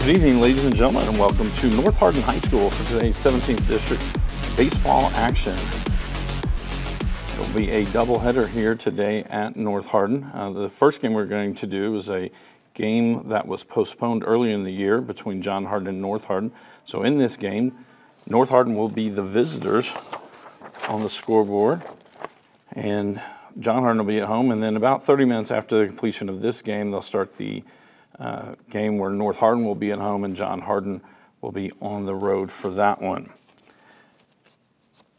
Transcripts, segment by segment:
Good evening, ladies and gentlemen, and welcome to North Hardin High School for today's 17th District baseball action. It will be a doubleheader here today at North Hardin. The first game we're going to do is a game that was postponed earlier in the year between John Hardin and North Hardin. So in this game, North Hardin will be the visitors on the scoreboard, and John Hardin will be at home. And then about 30 minutes after the completion of this game, they'll start the game where North Hardin will be at home and John Hardin will be on the road for that one.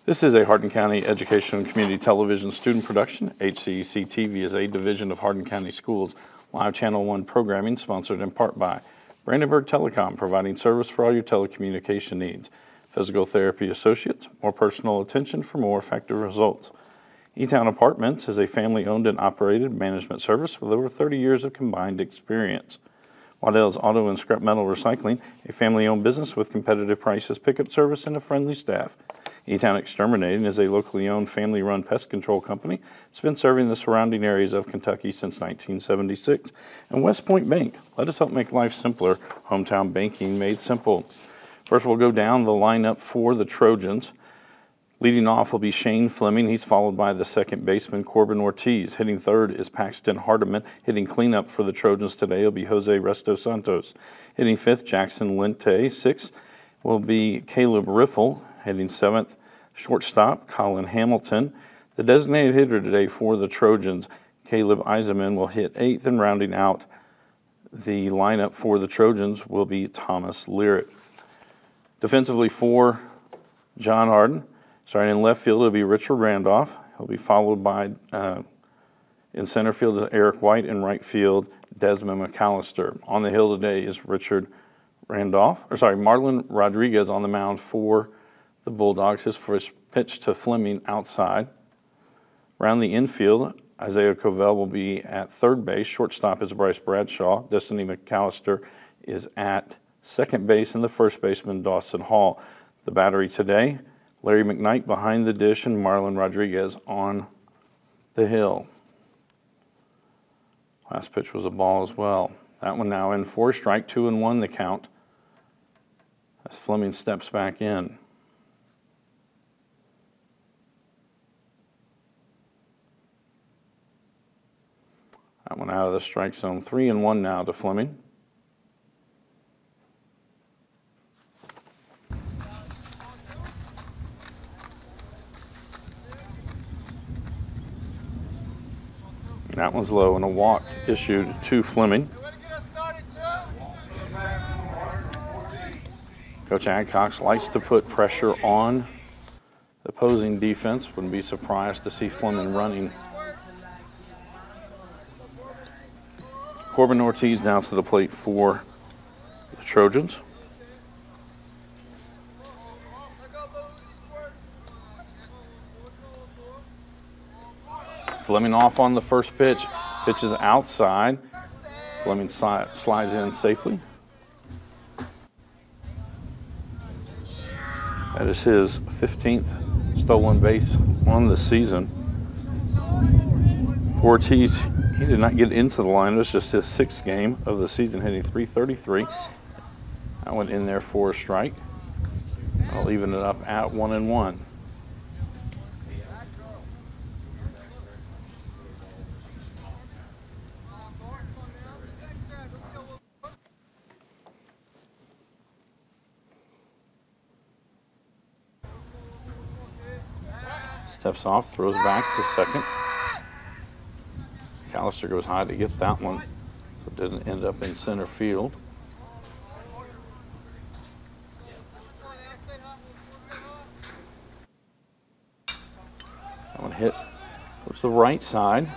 This is a Hardin County Education and Community Television student production. HCEC-TV is a division of Hardin County Schools live Channel 1 programming, sponsored in part by Brandenburg Telecom, providing service for all your telecommunication needs. Physical Therapy Associates, more personal attention for more effective results. E-Town Apartments is a family-owned and operated management service with over 30 years of combined experience. Waddell's Auto and Scrap Metal Recycling, a family-owned business with competitive prices, pickup service, and a friendly staff. E-Town Exterminating is a locally owned, family-run pest control company that's been serving the surrounding areas of Kentucky since 1976. And West Point Bank, let us help make life simpler. Hometown banking made simple. First, we'll go down the lineup for the Trojans. Leading off will be Shane Fleming. He's followed by the second baseman, Corbin Ortiz. Hitting third is Paxton Hardiman. Hitting cleanup for the Trojans today will be Jose Resto Santos. Hitting fifth, Jackson Lente. Sixth will be Caleb Riffle. Hitting seventh, shortstop, Colin Hamilton. The designated hitter today for the Trojans, Caleb Eisenman, will hit eighth, and rounding out the lineup for the Trojans will be Thomas Lyric. Defensively for John Hardin, starting in left field, it'll be Richard Randolph. He'll be followed by, in center field, is Eric White. In right field, Desmond McAllister. On the hill today is Marlon Rodriguez on the mound for the Bulldogs. His first pitch to Fleming outside. Around the infield, Isaiah Covell will be at third base. Shortstop is Bryce Bradshaw. Destiny McAllister is at second base, and the first baseman, Dawson Hall. The battery today, Larry McKnight behind the dish and Marlon Rodriguez on the hill. Last pitch was a ball as well. That one now in for strike, 2-1 the count as Fleming steps back in. That one out of the strike zone, 3-1 now to Fleming. That one's low, and a walk issued to Fleming. Coach Adcox likes to put pressure on the opposing defense. Wouldn't be surprised to see Fleming running. Corbin Ortiz down to the plate for the Trojans. Fleming off on the first pitch. Pitch is outside. Fleming slides in safely. That is his 15th stolen base on the season. For Ortiz, he did not get into the line. It was just his 6th game of the season, hitting .333. That went in there for a strike. I'll even it up at 1-1. Steps off, throws back to second. McAllister goes high to get that one, but didn't end up in center field. That one hit towards the right side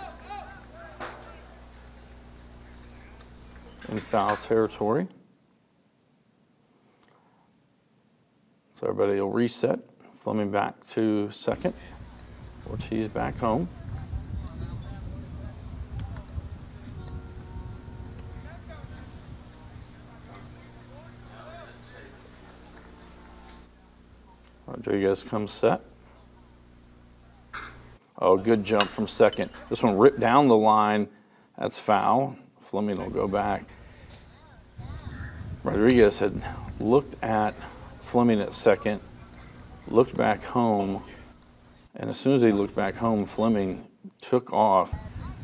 in foul territory. So everybody will reset. Fleming back to second. Ortiz back home. Rodriguez comes set. Oh, good jump from second. This one ripped down the line. That's foul. Fleming will go back. Rodriguez had looked at Fleming at second, looked back home, and as soon as he looked back home, Fleming took off.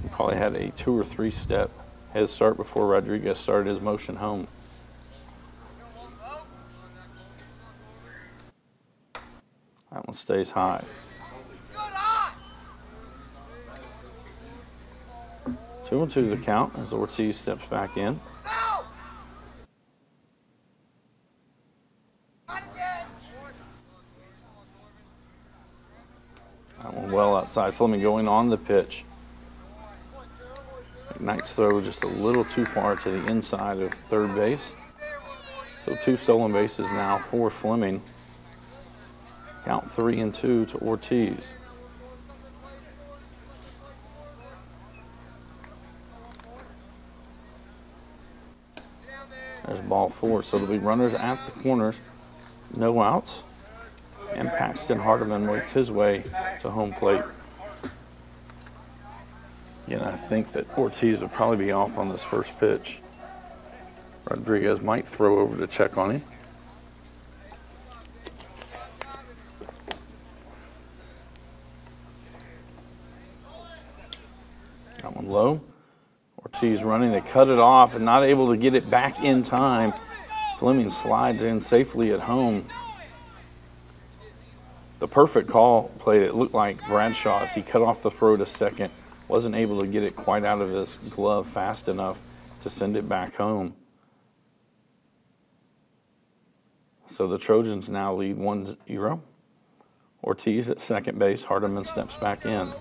He probably had a 2 or 3 step head start before Rodriguez started his motion home. That one stays high. 2-2 the count as Ortiz steps back in. That one well outside. Fleming going on the pitch. McKnight's throw just a little too far to the inside of third base. So 2 stolen bases now for Fleming. Count 3-2 to Ortiz. There's ball 4, so there'll be runners at the corners, no outs, and Paxton Hardin makes his way to home plate. Again, I think that Ortiz will probably be off on this first pitch. Rodriguez might throw over to check on him. That one low. Ortiz running to cut it off and not able to get it back in time. Fleming slides in safely at home. The perfect call play, it looked like Bradshaw as he cut off the throw to second. Wasn't able to get it quite out of his glove fast enough to send it back home. So the Trojans now lead 1-0. Ortiz at second base. Hardiman steps back in.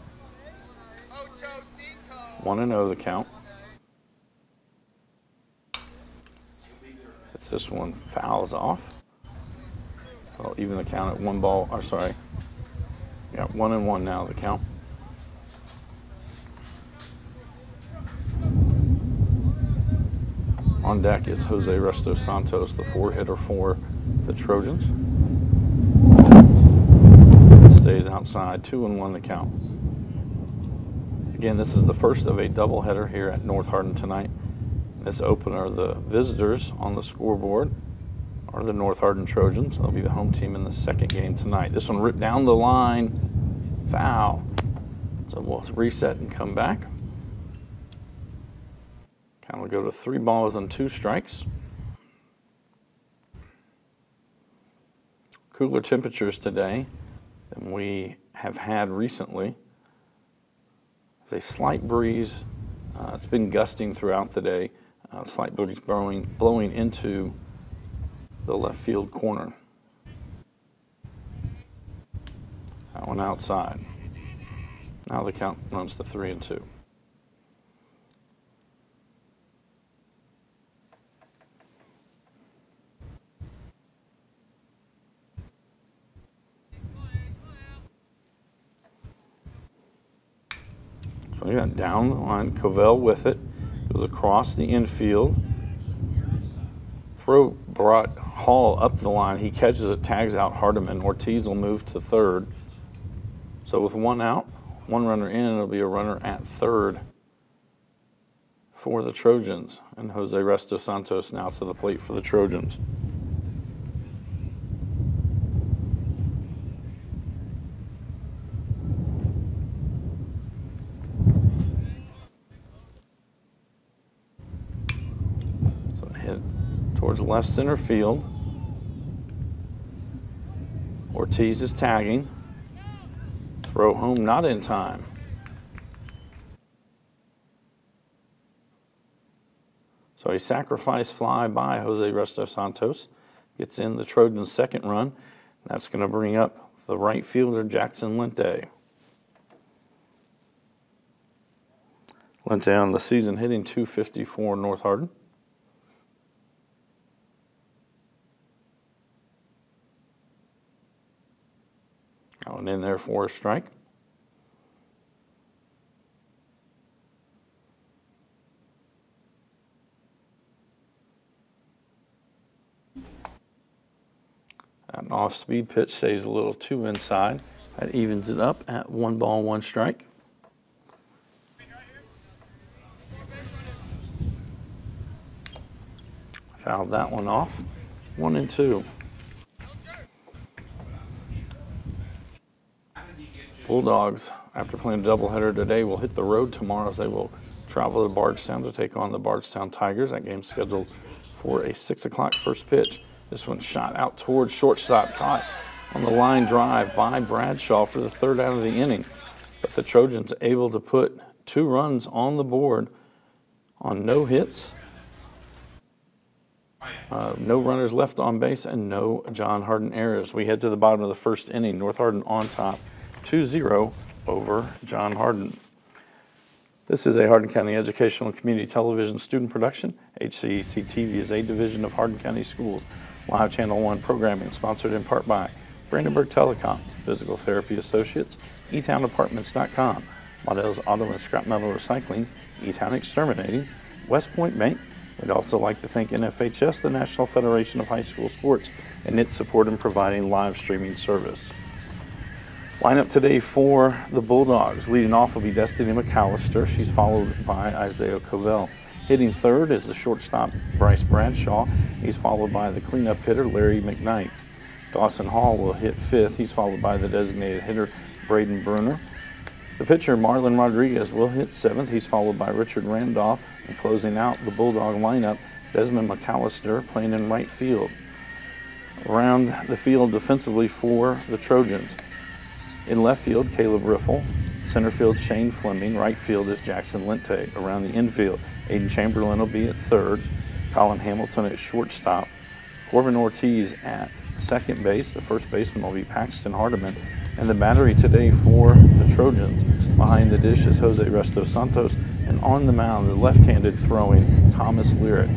1-0 the count. It's this one fouls off. Well, even the count at 1 ball, or sorry. Yeah, 1-1 now the count. On deck is Jose Resto Santos, the 4-hitter for the Trojans. It stays outside, 2-1 the count. Again, this is the first of a doubleheader here at North Hardin tonight. This opener, the visitors on the scoreboard are the North Hardin Trojans. They'll be the home team in the second game tonight. This one ripped down the line, foul. So we'll reset and come back. Count will go to 3 balls and 2 strikes. Cooler temperatures today than we have had recently. There's a slight breeze. It's been gusting throughout the day. Slight breeze blowing into the left field corner. That one outside. Now the count runs to 3-2. So we got down the line, Covell with it, goes across the infield. Throw brought Hall up the line. He catches it, tags out Hardiman. Ortiz will move to third. So with 1 out, 1 runner in, it'll be a runner at third for the Trojans. And Jose Resto Santos now to the plate for the Trojans. Towards left center field. Ortiz is tagging. Throw home not in time. So a sacrifice fly by Jose Resto Santos gets in the Trojans' second run. That's going to bring up the right fielder Jackson Lente. Lente on the season hitting .254 North Hardin. Going in there for a strike. An off-speed pitch stays a little too inside. That evens it up at 1 ball, 1 strike. Fouled that one off. 1-2. Bulldogs, after playing a doubleheader today, will hit the road tomorrow as they will travel to Bardstown to take on the Bardstown Tigers. That game's scheduled for a 6 o'clock first pitch. This one shot out towards shortstop, caught on the line drive by Bradshaw for the third out of the inning. But the Trojans able to put 2 runs on the board on no hits, no runners left on base, and no John Hardin errors. We head to the bottom of the first inning. North Hardin on top, 2-0 over John Hardin. This is a Hardin County Educational and Community Television student production. HCEC-TV is a division of Hardin County Schools. Live Channel 1 programming sponsored in part by Brandenburg Telecom, Physical Therapy Associates, eTownApartments.com, Waddell's Auto and Scrap Metal Recycling, eTown Exterminating, West Point Bank. We'd also like to thank NFHS, the National Federation of High School Sports, and its support in providing live streaming service. Lineup today for the Bulldogs. Leading off will be Destiny McAllister. She's followed by Isaiah Covell. Hitting third is the shortstop Bryce Bradshaw. He's followed by the cleanup hitter Larry McKnight. Dawson Hall will hit fifth. He's followed by the designated hitter Braden Bruner. The pitcher Marlon Rodriguez will hit seventh. He's followed by Richard Randolph. And closing out the Bulldog lineup, Desmond McAllister playing in right field. Around the field defensively for the Trojans. In left field, Caleb Riffle. Center field, Shane Fleming. Right field is Jackson Lente. Around the infield, Aiden Chamberlain will be at third. Colin Hamilton at shortstop. Corbin Ortiz at second base. The first baseman will be Paxton Hardiman. And the battery today for the Trojans, behind the dish is Jose Resto Santos. And on the mound, the left-handed throwing Thomas Lyric.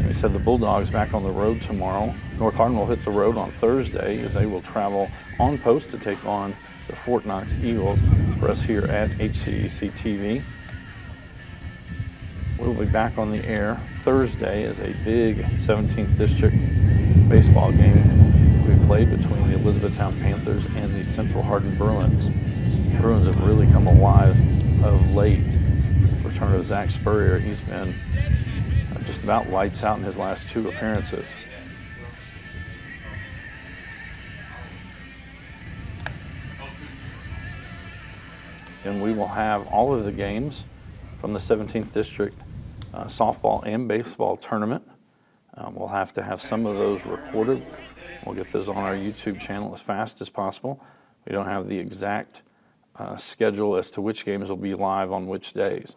We said the Bulldogs back on the road tomorrow. North Hardin will hit the road on Thursday as they will travel on post to take on the Fort Knox Eagles. For us here at HCEC-TV, we'll be back on the air Thursday as a big 17th District baseball game will be played between the Elizabethtown Panthers and the Central Hardin Bruins. Bruins have really come alive of late. Return of Zach Spurrier, he's been just about lights out in his last 2 appearances. And we will have all of the games from the 17th District softball and baseball tournament. We'll have to have some of those recorded. We'll get those on our YouTube channel as fast as possible. We don't have the exact schedule as to which games will be live on which days.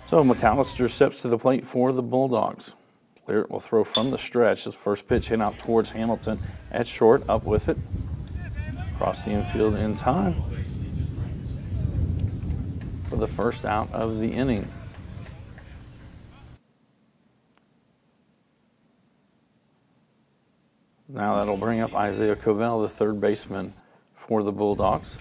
So McAllister steps to the plate for the Bulldogs. Lyric will throw from the stretch. His first pitch hit out towards Hamilton at short, up with it. Across the infield in time for the first out of the inning. Now that'll bring up Isaiah Covell, the third baseman for the Bulldogs.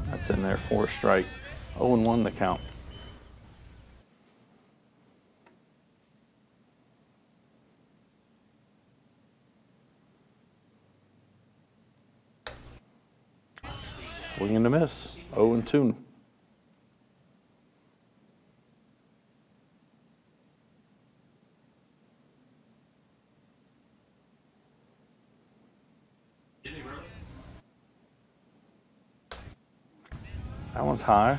That's in there for a strike. 0-1 the count. Swing and a miss. 0-2. That one's high.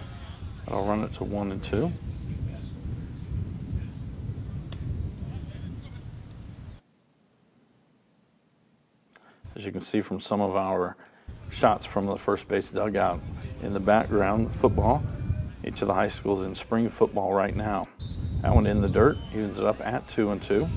I'll run it to 1-2. As you can see from some of our shots from the first base dugout in the background, football. Each of the high schools in spring football right now. That one in the dirt, evens it up at 2-2.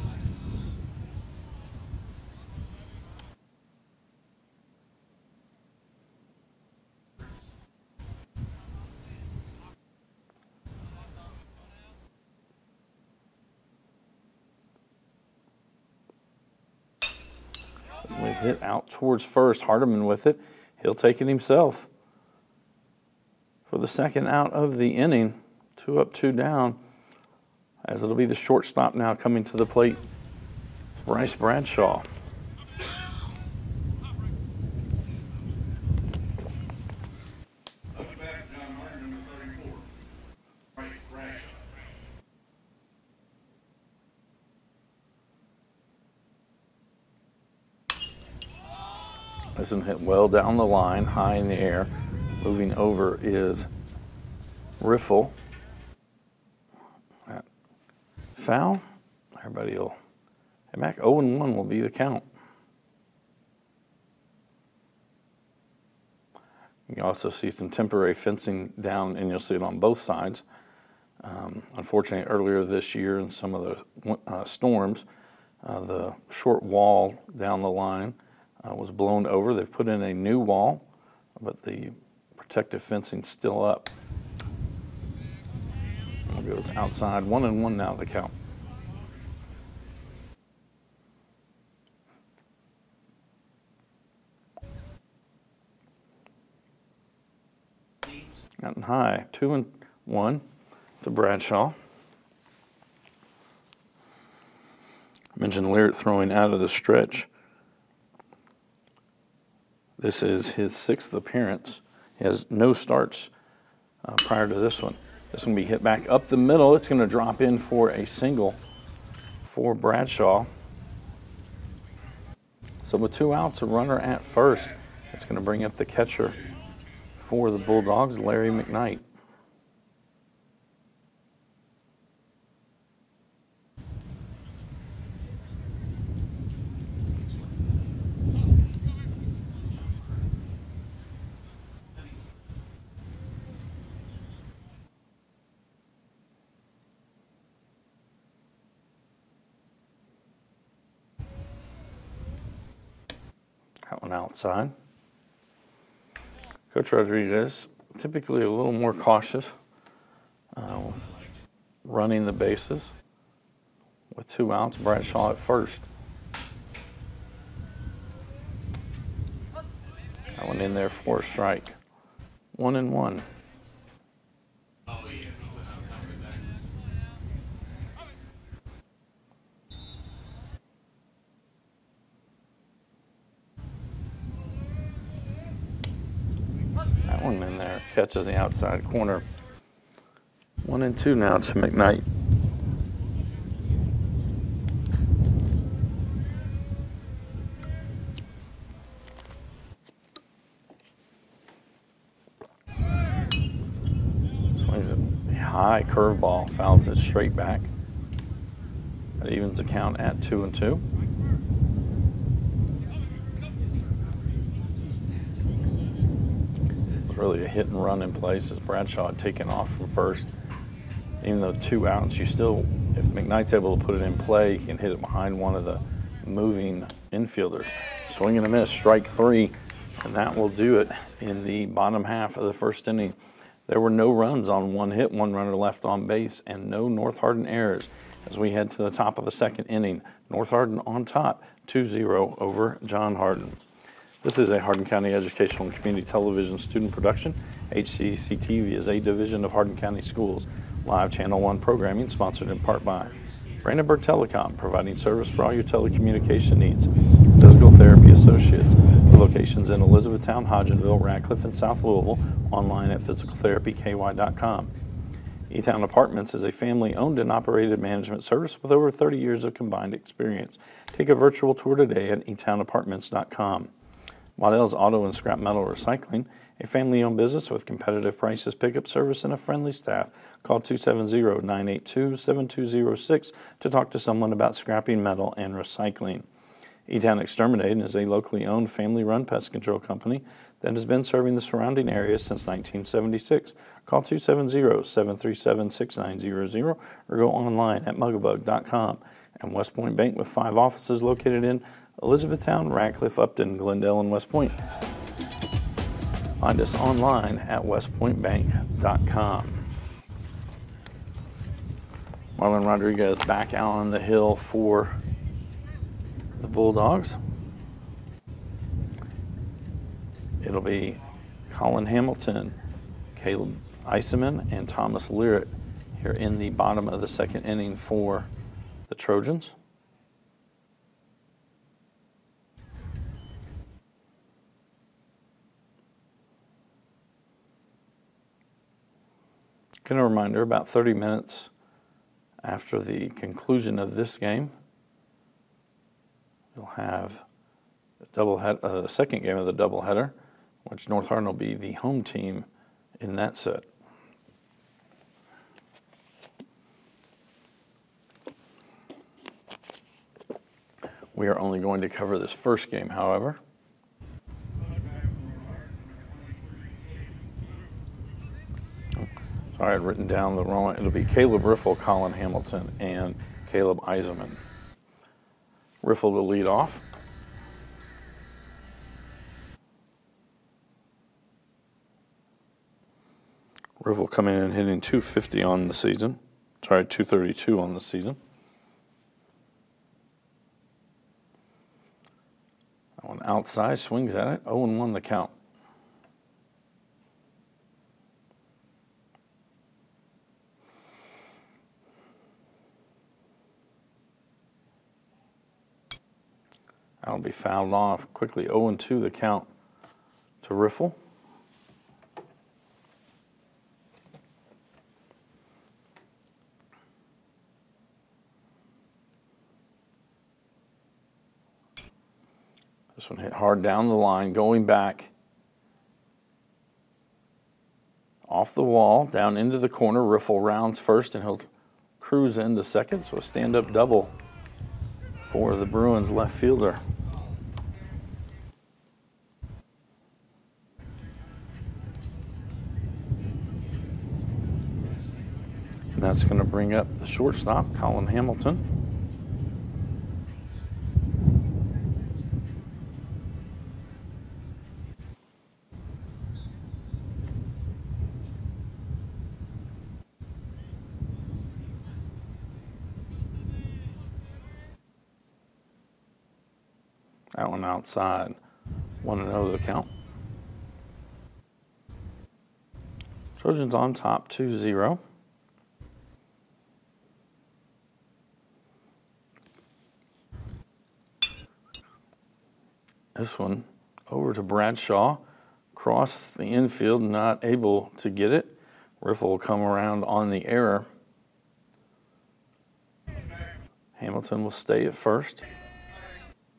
As we hit out towards first, Hardiman with it. He'll take it himself for the second out of the inning. 2 up, 2 down, as it'll be the shortstop now coming to the plate Bryce Bradshaw. This one hit well down the line, high in the air. Moving over is Riffle. That foul. Everybody will head back. 0-1 will be the count. You can also see some temporary fencing down, and you'll see it on both sides. Unfortunately, earlier this year in some of the storms, the short wall down the line was blown over. They've put in a new wall, but the protective fencing's still up. It goes outside. 1-1 now, the count. Gotten high. 2-1 to Bradshaw. I mentioned Lyric throwing out of the stretch. This is his 6th appearance. He has no starts prior to this one. This one will be hit back up the middle. It's going to drop in for a single for Bradshaw. So with 2 outs, a runner at first, it's going to bring up the catcher for the Bulldogs, Larry McKnight. That one outside. Coach Rodriguez typically a little more cautious with running the bases. With 2 outs, Bradshaw at first. That one in there for a strike. 1-1. That one in there catches the outside corner. 1-2 now to McKnight. Swings a high curveball, fouls it straight back. That evens the count at 2-2. Really a hit and run in place as Bradshaw had taken off from first. Even though 2 outs, you still, if McKnight's able to put it in play, he can hit it behind one of the moving infielders. Swing and a miss, strike 3, and that will do it in the bottom half of the first inning. There were no runs on 1 hit, 1 runner left on base, and no North Hardin errors as we head to the top of the second inning. North Hardin on top, 2-0 over John Hardin. This is a Hardin County Educational and Community Television student production. HCEC-TV is a division of Hardin County Schools. Live Channel 1 programming sponsored in part by Brandenburg Telecom, providing service for all your telecommunication needs. Physical Therapy Associates, with locations in Elizabethtown, Hodgenville, Radcliffe, and South Louisville. Online at physicaltherapyky.com. E-Town Apartments is a family-owned and operated management service with over 30 years of combined experience. Take a virtual tour today at etownapartments.com. Waddell's Auto and Scrap Metal Recycling, a family-owned business with competitive prices, pickup service, and a friendly staff. Call 270-982-7206 to talk to someone about scrapping metal and recycling. E-Town Exterminating is a locally owned, family-run pest control company that has been serving the surrounding area since 1976. Call 270-737-6900 or go online at mugabug.com. And West Point Bank, with 5 offices located in Elizabethtown, Radcliffe, Upton, Glendale, and West Point. Find us online at westpointbank.com. Marlon Rodriguez back out on the hill for the Bulldogs. It'll be Colin Hamilton, Caleb Eiseman, and Thomas Lyric here in the bottom of the second inning for the Trojans. Again, a reminder, about 30 minutes after the conclusion of this game, you'll have the second game of the doubleheader, which North Hardin will be the home team in that set. We are only going to cover this first game, however. Sorry, I'd written down the wrong one. It'll be Caleb Riffle, Colin Hamilton, and Caleb Eisenman. Riffle to lead off. Riffle coming in and hitting 250 on the season. Sorry, 232 on the season. That one outside, swings at it, 0-1 the count. That'll be fouled off quickly, 0-2 the count to Riffle. This one hit hard down the line, going back off the wall, down into the corner. Riffle rounds first, and he'll cruise into second, so a stand-up double for the Bruins left fielder. And that's going to bring up the shortstop, Colin Hamilton. That one outside, 1-0 the count. Trojans on top, 2-0. This one over to Bradshaw, across the infield, not able to get it. Riffle will come around on the error. Hamilton will stay at first.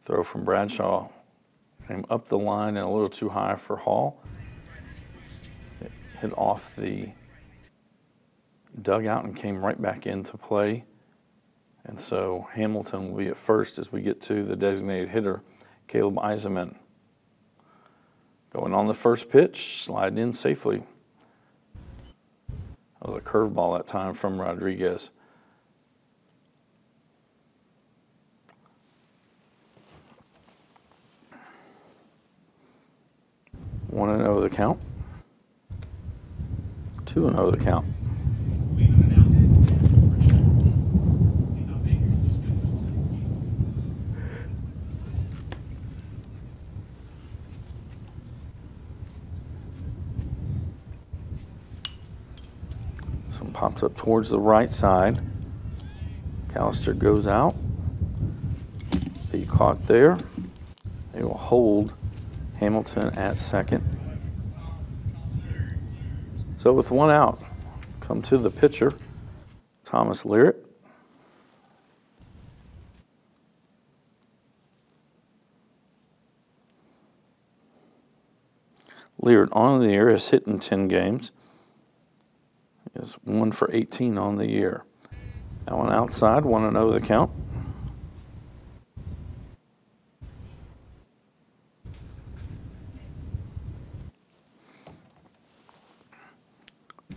Throw from Bradshaw came up the line and a little too high for Hall. It hit off the dugout and came right back into play. And so Hamilton will be at first as we get to the designated hitter, Caleb Eisenman. Going on the first pitch, sliding in safely. That was a curveball that time from Rodriguez. 1-0 the count. 2-0 the count. This one pops up towards the right side. Callister goes out. Be caught there. They will hold Hamilton at second. So with one out, come to the pitcher, Thomas Learett. Learett on the year has hit in 10 games. He is 1 for 18 on the year. That one outside, 1-0 the count.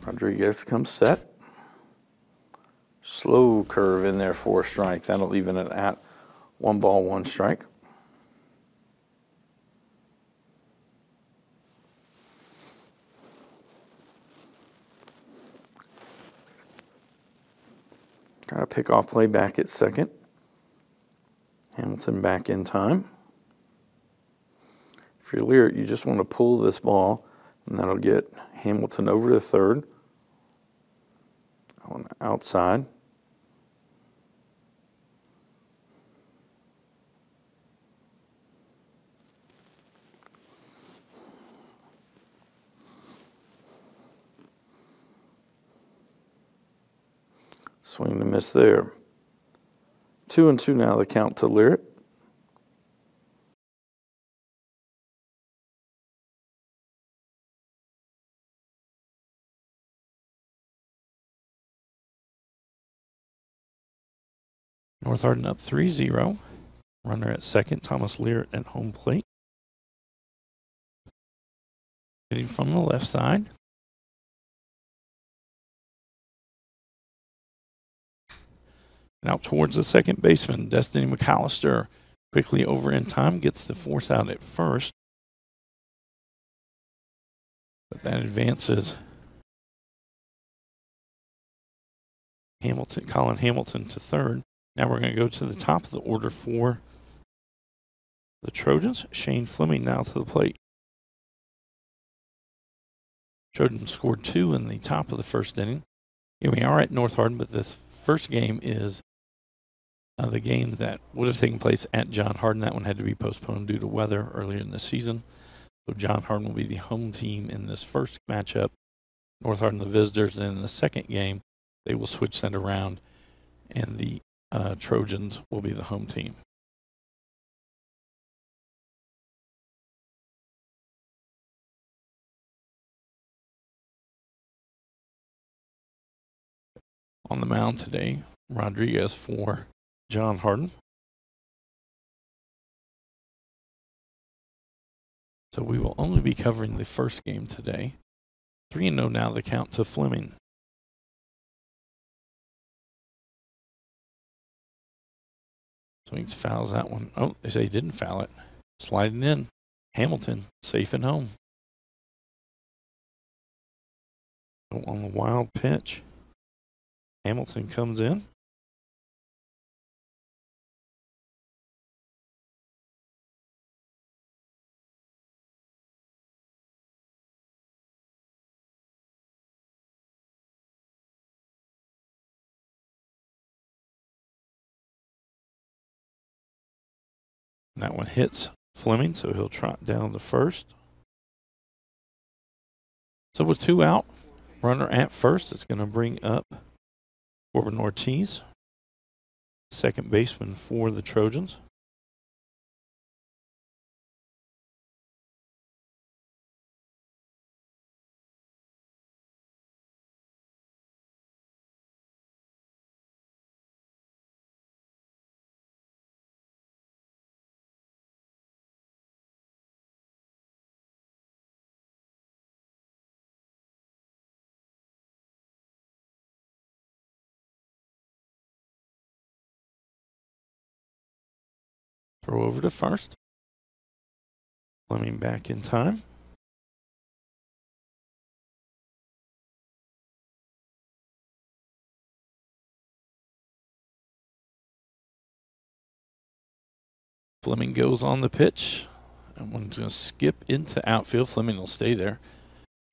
Rodriguez comes set. Slow curve in there for a strike. That'll even it at 1 ball, 1 strike. Got a pickoff play back at second. Hamilton back in time. If you're Learett, you just want to pull this ball, and that'll get Hamilton over to third. On the outside. Swing and a miss there. 2-2 now the count to Lyric. North Hardin up 3-0. Runner at second, Thomas Lear at home plate. Hitting from the left side. And out towards the second baseman, Destiny McAllister. Quickly over in time, gets the force out at first. But that advances Colin Hamilton to third. Now we're going to go to the top of the order for the Trojans. Shane Fleming now to the plate. Trojans scored 2 in the top of the first inning. Here we are at North Hardin, but this first game is the game that would have taken place at John Hardin. That one had to be postponed due to weather earlier in the season. So John Hardin will be the home team in this first matchup. North Hardin the visitors. And in the second game, they will switch that around, and the Trojans will be the home team. On the mound today, Rodriguez for John Hardin. So we will only be covering the first game today. 3-0 now the count to Fleming. Swings, fouls that one. Oh, they say he didn't foul it. Sliding in. Hamilton, safe and home. On the wild pitch. Hamilton comes in. And that one hits Fleming, so he'll trot down to first. So with 2 out, runner at first, it's going to bring up Corbin Ortiz, second baseman for the Trojans. Throw over to first. Fleming back in time. Fleming goes on the pitch. That one's going to skip into outfield. Fleming will stay there.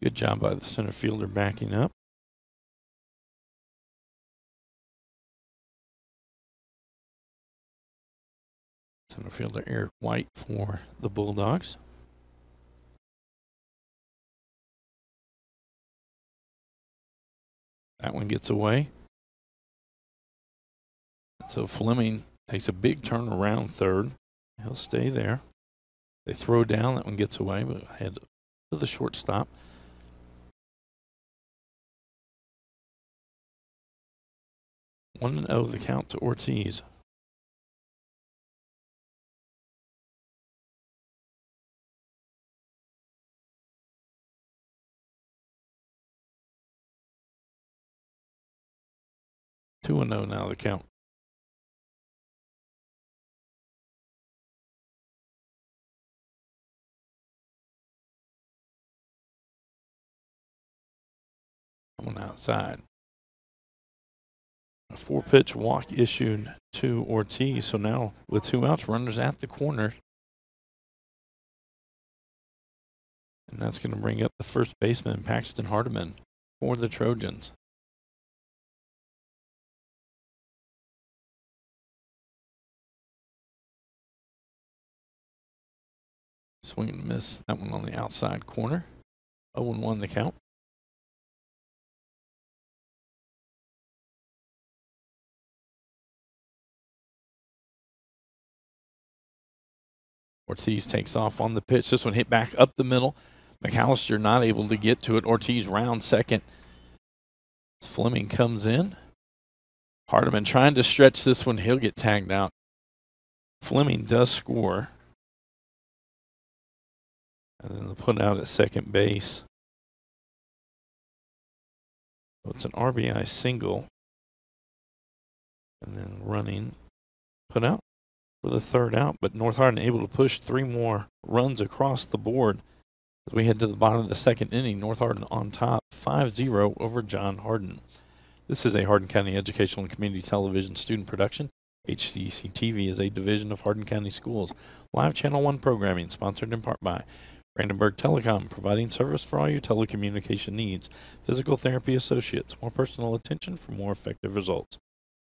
Good job by the center fielder backing up. Center fielder Eric White for the Bulldogs. That one gets away. So Fleming takes a big turn around third. He'll stay there. They throw down. That one gets away, but head to the shortstop. One and 0 the count to Ortiz. 2-0 now the count. Coming outside. A 4-pitch walk issued to Ortiz. So now with 2 outs, runners at the corner. And that's going to bring up the first baseman, Paxton Hardiman, for the Trojans. Swing and miss. That one on the outside corner. 0-1 the count. Ortiz takes off on the pitch. This one hit back up the middle. McAllister not able to get to it. Ortiz round second. Fleming comes in. Hardin trying to stretch this one. He'll get tagged out. Fleming does score. And then they'll put out at second base. So it's an RBI single. And then running, put out for the third out. But North Hardin able to push 3 more runs across the board. As we head to the bottom of the second inning, North Hardin on top, 5-0 over John Hardin. This is a Hardin County Educational and Community Television student production. HCEC-TV is a division of Hardin County Schools. Live Channel 1 programming sponsored in part by Brandenburg Telecom, providing service for all your telecommunication needs. Physical Therapy Associates, more personal attention for more effective results.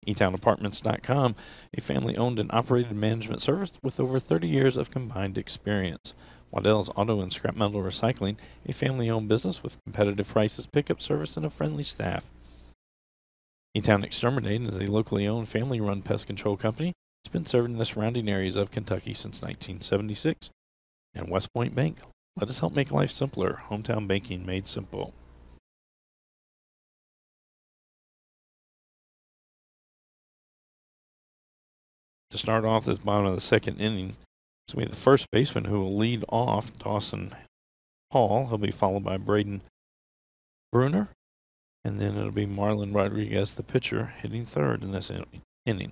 eTownApartments.com, a family-owned and operated management service with over 30 years of combined experience. Waddell's Auto and Scrap Metal Recycling, a family-owned business with competitive prices, pickup service, and a friendly staff. E-Town Exterminating is a locally owned, family-run pest control company. It's been serving the surrounding areas of Kentucky since 1976. And West Point Bank. Let us help make life simpler. Hometown banking made simple. To start off this bottom of the second inning, so we have the first baseman who will lead off, Dawson Hall. He'll be followed by Braden Bruner. And then it'll be Marlon Rodriguez, the pitcher, hitting third in this inning.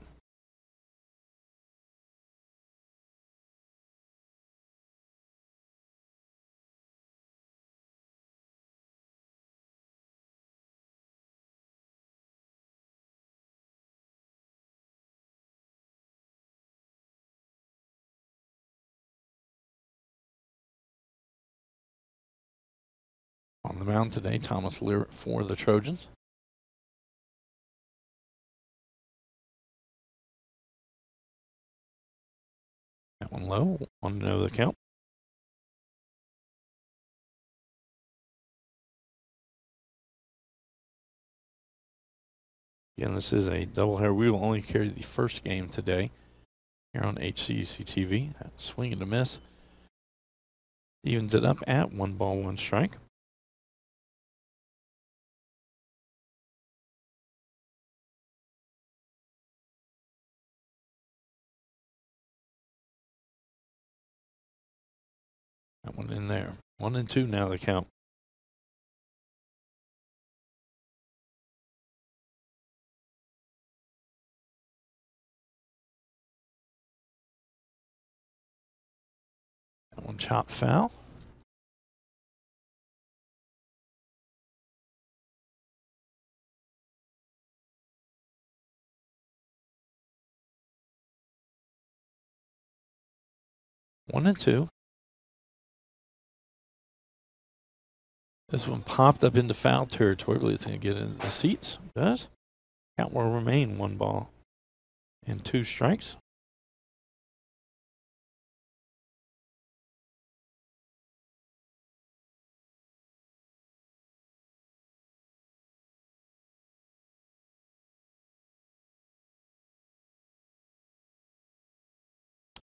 On the mound today, Thomas Lear for the Trojans. That one low, 1-0 the count. Again, this is a doubleheader. We will only carry the first game today here on HCEC-TV. Swing and a miss. Evens it up at 1 ball, 1 strike. That one in there. 1-2 now the count. That one chopped foul. One and two. This one popped up into foul territory. I believe it's going to get into the seats. It does. Count will remain 1 ball and 2 strikes.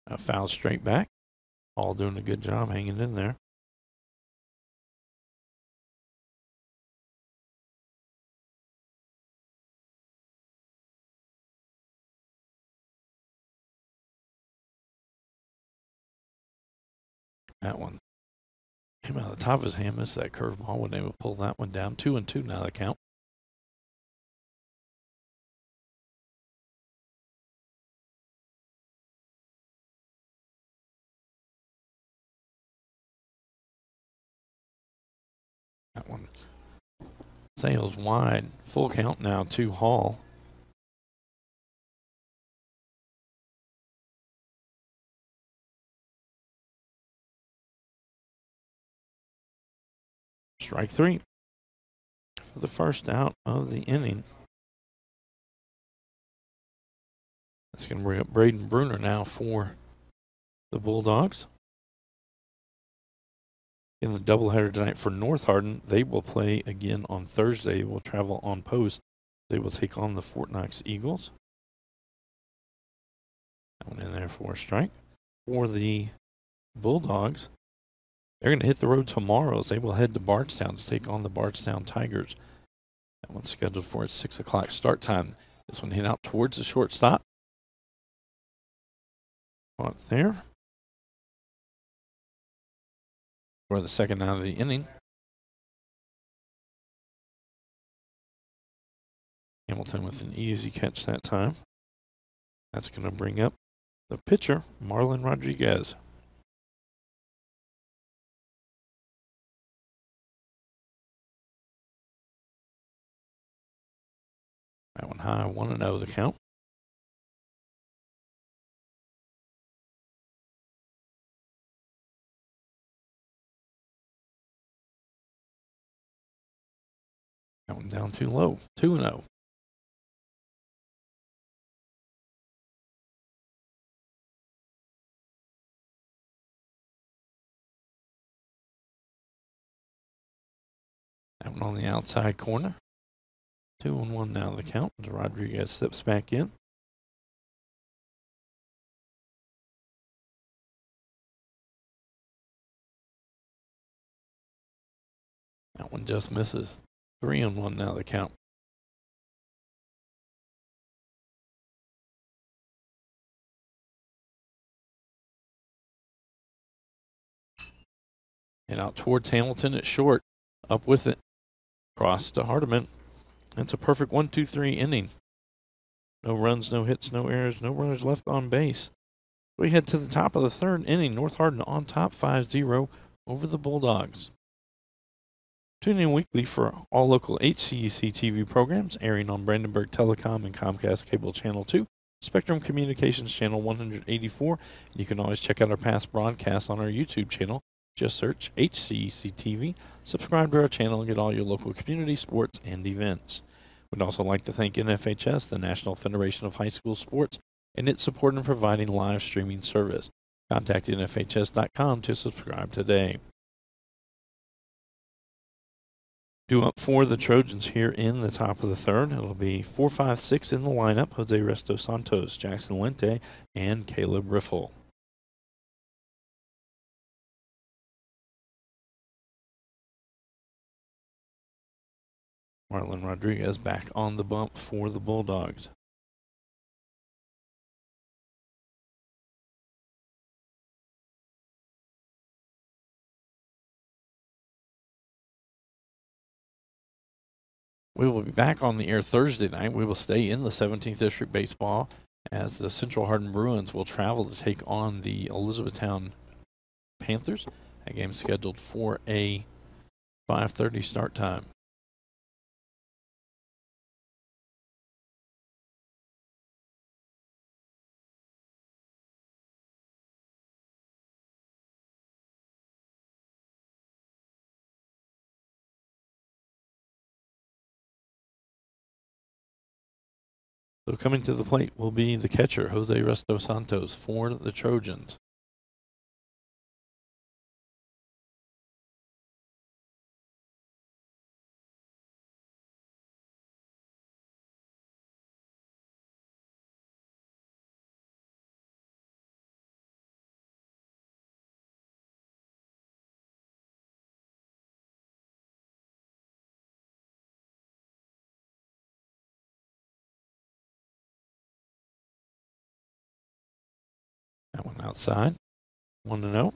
A foul straight back. All doing a good job hanging in there. That one came out of the top of his hand, missed that curveball. Wasn't able to pull that one down. 2-2 now the count. That one sails wide. Full count now to Hall. Strike 3 for the first out of the inning. That's going to bring up Braden Bruner now for the Bulldogs. In the doubleheader tonight for North Hardin, they will play again on Thursday. They will travel on post. They will take on the Fort Knox Eagles. That one in there for a strike. For the Bulldogs, they're going to hit the road tomorrow as they will head to Bardstown to take on the Bardstown Tigers. That one's scheduled for a 6 o'clock start time. This one hit out towards the shortstop. Caught there. For the second out of the inning. Hamilton with an easy catch that time. That's going to bring up the pitcher, Marlon Rodriguez. That one high, 1-0 the count. That one down too low, 2-0. That one on the outside corner. 2-1 now the count as Rodriguez steps back in. That one just misses. 3-1 now the count. And out towards Hamilton at short. Up with it. Cross to Hardin. That's a perfect 1-2-3 inning. No runs, no hits, no errors, no runners left on base. We head to the top of the third inning. North Hardin on top 5-0 over the Bulldogs. Tune in weekly for all local HCEC-TV programs airing on Brandenburg Telecom and Comcast Cable Channel 2, Spectrum Communications Channel 184. You can always check out our past broadcasts on our YouTube channel. Just search HCEC-TV, subscribe to our channel, and get all your local community sports and events. We'd also like to thank NFHS, the National Federation of High School Sports, and its support in providing live streaming service. Contact nfhs.com to subscribe today. Due up for the Trojans here in the top of the third. It'll be 4, 5, 6 in the lineup. Jose Resto Santos, Jackson Lente, and Caleb Riffle. Marlon Rodriguez back on the bump for the Bulldogs. We will be back on the air Thursday night. We will stay in the 17th District Baseball as the Central Hardin Bruins will travel to take on the Elizabethtown Panthers. That game is scheduled for a 5:30 start time. So coming to the plate will be the catcher, Jose Resto Santos, for the Trojans. That one outside. 1-0.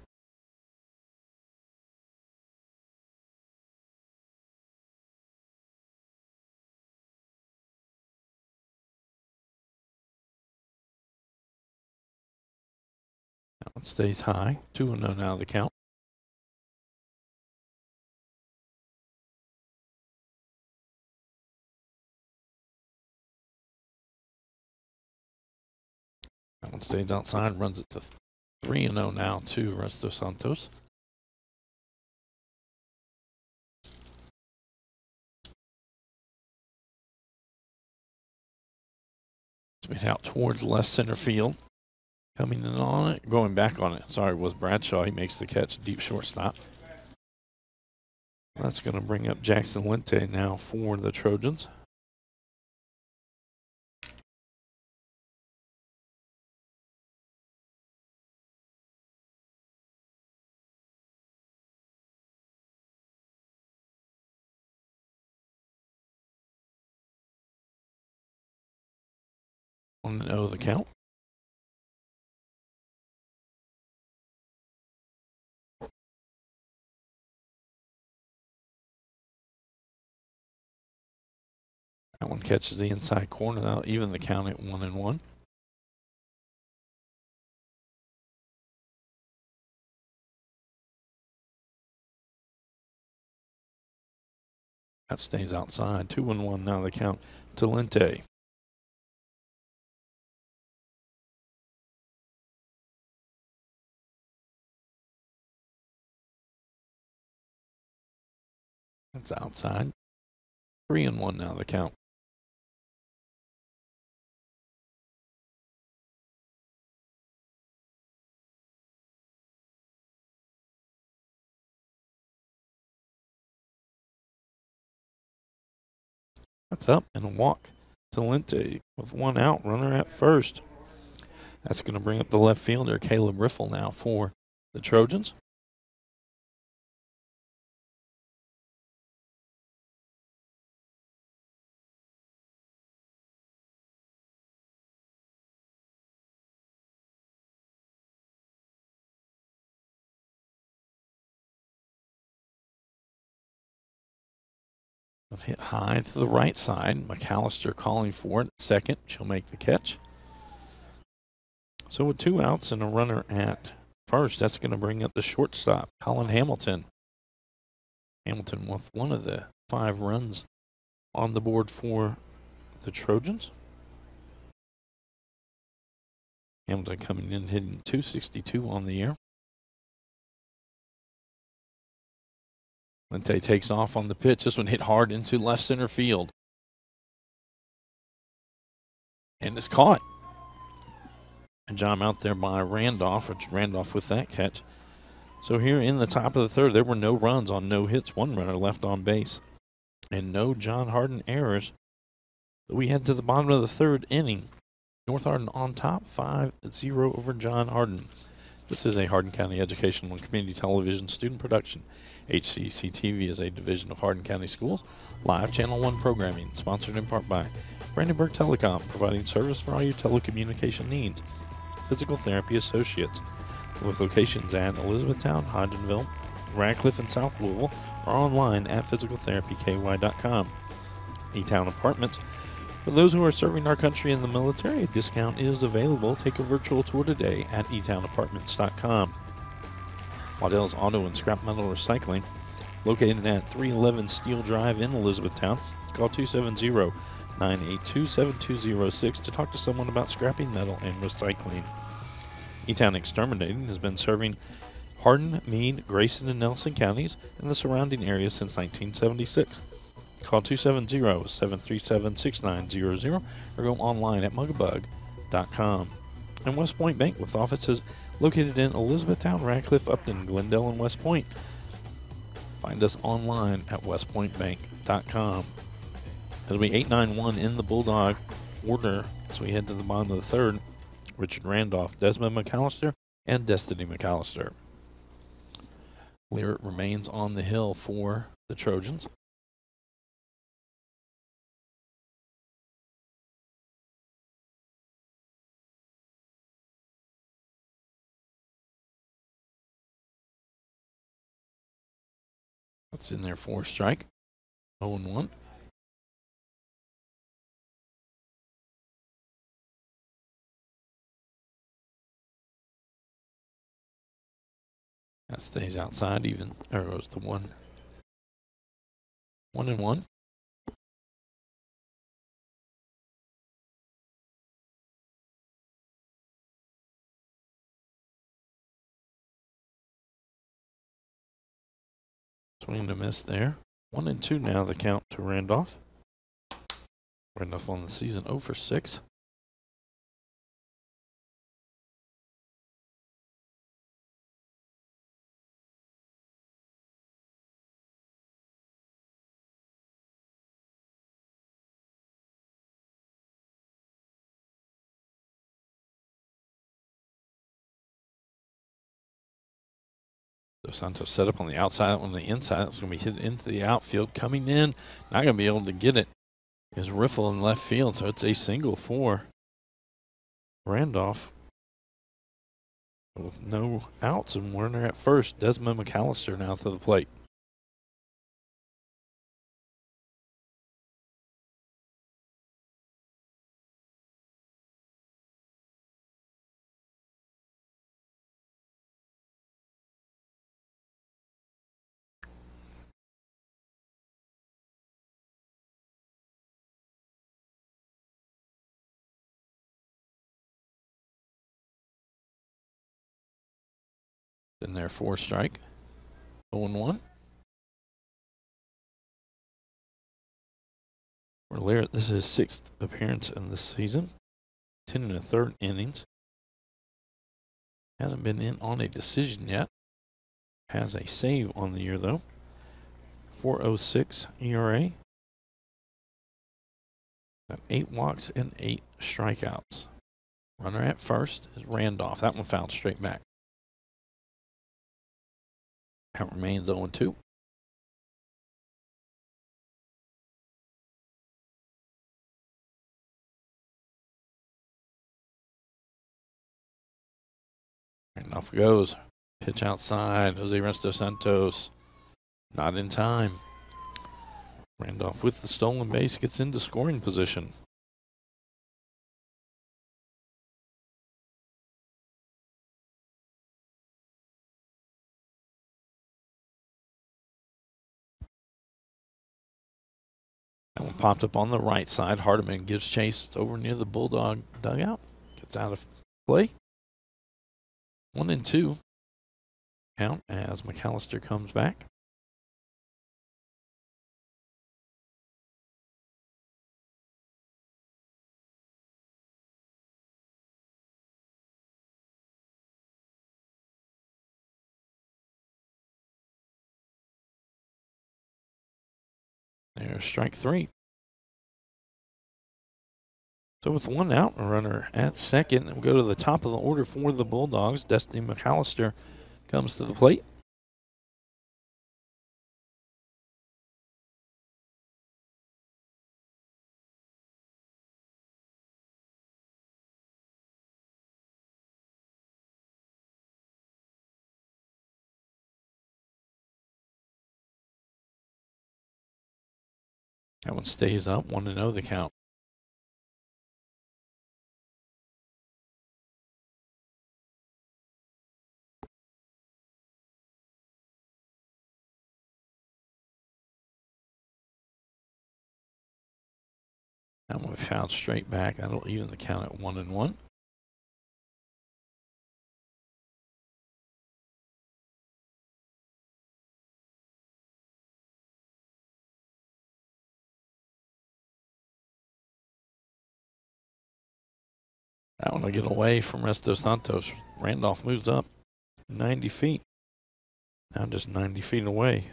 That one stays high. 2-0 now the count. That one stays outside, runs it to 3-0 now to Resto Santos. It's out towards left center field. Coming in on it, going back on it. Sorry, it was Bradshaw. He makes the catch, deep shortstop. That's going to bring up Jackson Lente now for the Trojans. 1-0 the count. That one catches the inside corner. That'll even the count at 1-1. That stays outside. 2-1 now the count to Lente. That's outside. 3-1 now the count. That's up and a walk to Lente with 1 out, runner at first. That's going to bring up the left fielder, Caleb Riffle, now for the Trojans. Hit high to the right side. McAllister calling for it. Second, she'll make the catch. So with 2 outs and a runner at first, that's going to bring up the shortstop, Colin Hamilton. Hamilton with 1 of the 5 runs on the board for the Trojans. Hamilton coming in hitting .262 on the year. Lente takes off on the pitch. This one hit hard into left center field. And it's caught. And John out there by Randolph, Randolph with that catch. So here in the top of the third, there were no runs on no hits. 1 runner left on base. And no John Hardin errors. But we head to the bottom of the 3rd inning. North Hardin on top, 5-0 over John Hardin. This is a Hardin County Educational and Community Television student production. HCEC-TV is a division of Hardin County Schools. Live Channel 1 programming, sponsored in part by Brandenburg Telecom, providing service for all your telecommunication needs. Physical Therapy Associates, with locations at Elizabethtown, Hodgenville, Radcliffe, and South Louisville, or online at physicaltherapyky.com. E-Town Apartments. For those who are serving our country in the military, a discount is available. Take a virtual tour today at etownapartments.com. Waddell's Auto and Scrap Metal Recycling, located at 311 Steel Drive in Elizabethtown. Call 270-982-7206 to talk to someone about scrapping metal and recycling. E-Town Exterminating has been serving Hardin, Meade, Grayson, and Nelson counties and the surrounding areas since 1976. Call 270-737-6900 or go online at mugabug.com. And West Point Bank, with offices located in Elizabethtown, Radcliffe, Upton, Glendale, and West Point. Find us online at westpointbank.com. It'll be 8-9-1 in the Bulldog order as we head to the bottom of the 3rd. Richard Randolph, Desmond McAllister, and Destiny McAllister. Lear remains on the hill for the Trojans. That's in there for a strike. 0-1. That stays outside even. There goes the 1. 1-1. Swing and a miss there. 1-2 now the count to Randolph. Randolph on the season 0 for 6. Santos set up on the outside, on the inside. It's going to be hit into the outfield. Coming in, not going to be able to get it, is Riffle in left field. So it's a single for Randolph with no outs and runner at first. Desmond McAllister now to the plate. In there, 4 strike. 0-1. For Larrett, this is his 6th appearance in this season. 10 1/3 innings. Hasn't been in on a decision yet. Has a save on the year, though. 4.06 ERA. Got 8 walks and 8 strikeouts. Runner at first is Randolph. That one fouled straight back. Count remains 0-2. And off it goes. Pitch outside. Jose Resto Santos. Not in time. Randolph with the stolen base gets into scoring position. That one popped up on the right side. Hardin gives chase. It's over near the Bulldog dugout. Gets out of play. 1-2. Count as McAllister comes back. There's strike 3. So with 1 out, a runner at second, and we'll go to the top of the order for the Bulldogs. Destiny McAllister comes to the plate. That one stays up, 1-0 the count. That one fouled straight back. That'll even the count at 1-1. That one will get away from Resto Santos. Randolph moves up 90 feet. Now just 90 feet away.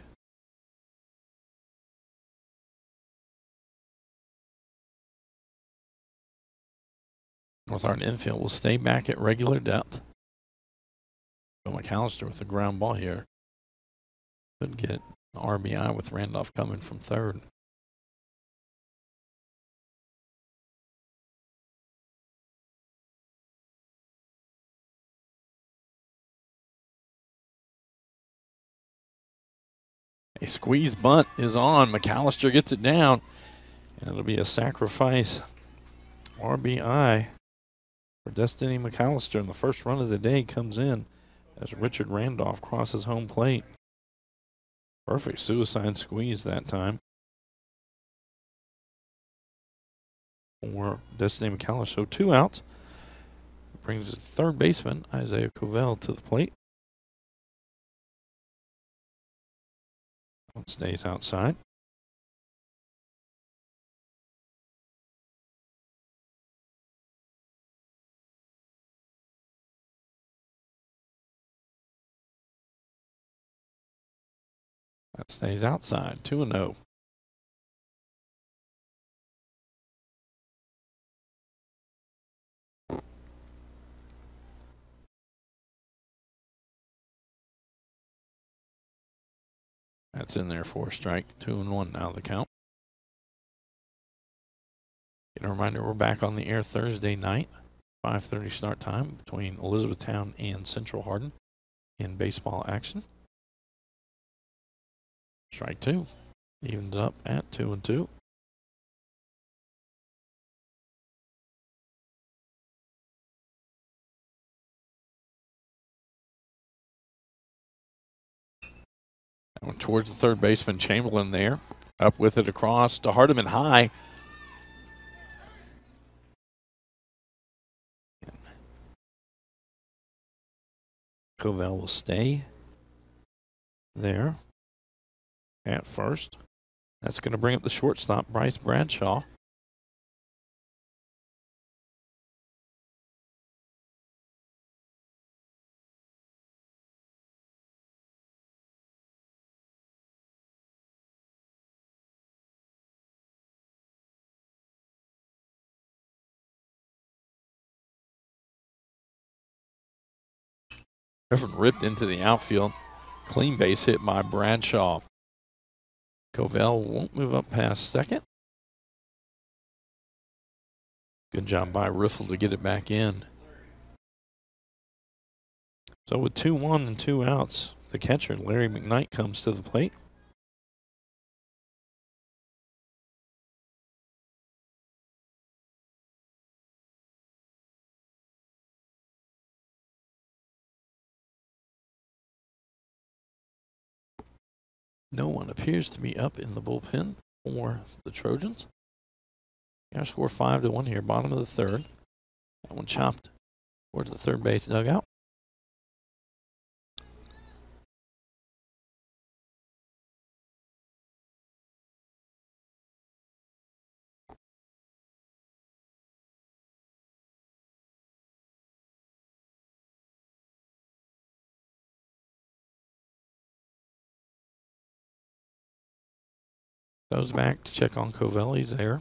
North Hardin infield will stay back at regular depth. But McAllister with the ground ball here could get an RBI with Randolph coming from third. A squeeze bunt is on. McAllister gets it down, and it'll be a sacrifice RBI for Destiny McAllister. And the first run of the day comes in as Richard Randolph crosses home plate. Perfect suicide squeeze that time for Destiny McAllister. So 2 outs. Brings the third baseman, Isaiah Covell, to the plate. One stays outside. That stays outside. 2-0. That's in there for a strike. 2-1 now the count. And a reminder, we're back on the air Thursday night 5:30 start time between Elizabethtown and Central Hardin in baseball action. Strike two. Evened up at 2-2. Towards the third baseman, Chamberlain there. Up with it across to Hardin high. Covell will stay there at first. That's going to bring up the shortstop, Bryce Bradshaw. Effort ripped into the outfield. Clean base hit by Bradshaw. Covell won't move up past second. Good job by Riffle to get it back in. So with 2-1 and 2 outs, the catcher, Larry McKnight, comes to the plate. No one appears to be up in the bullpen for the Trojans. Our score 5-1 here, bottom of the third. That one chopped towards the third base dugout. Goes back to check on Covell. He's there.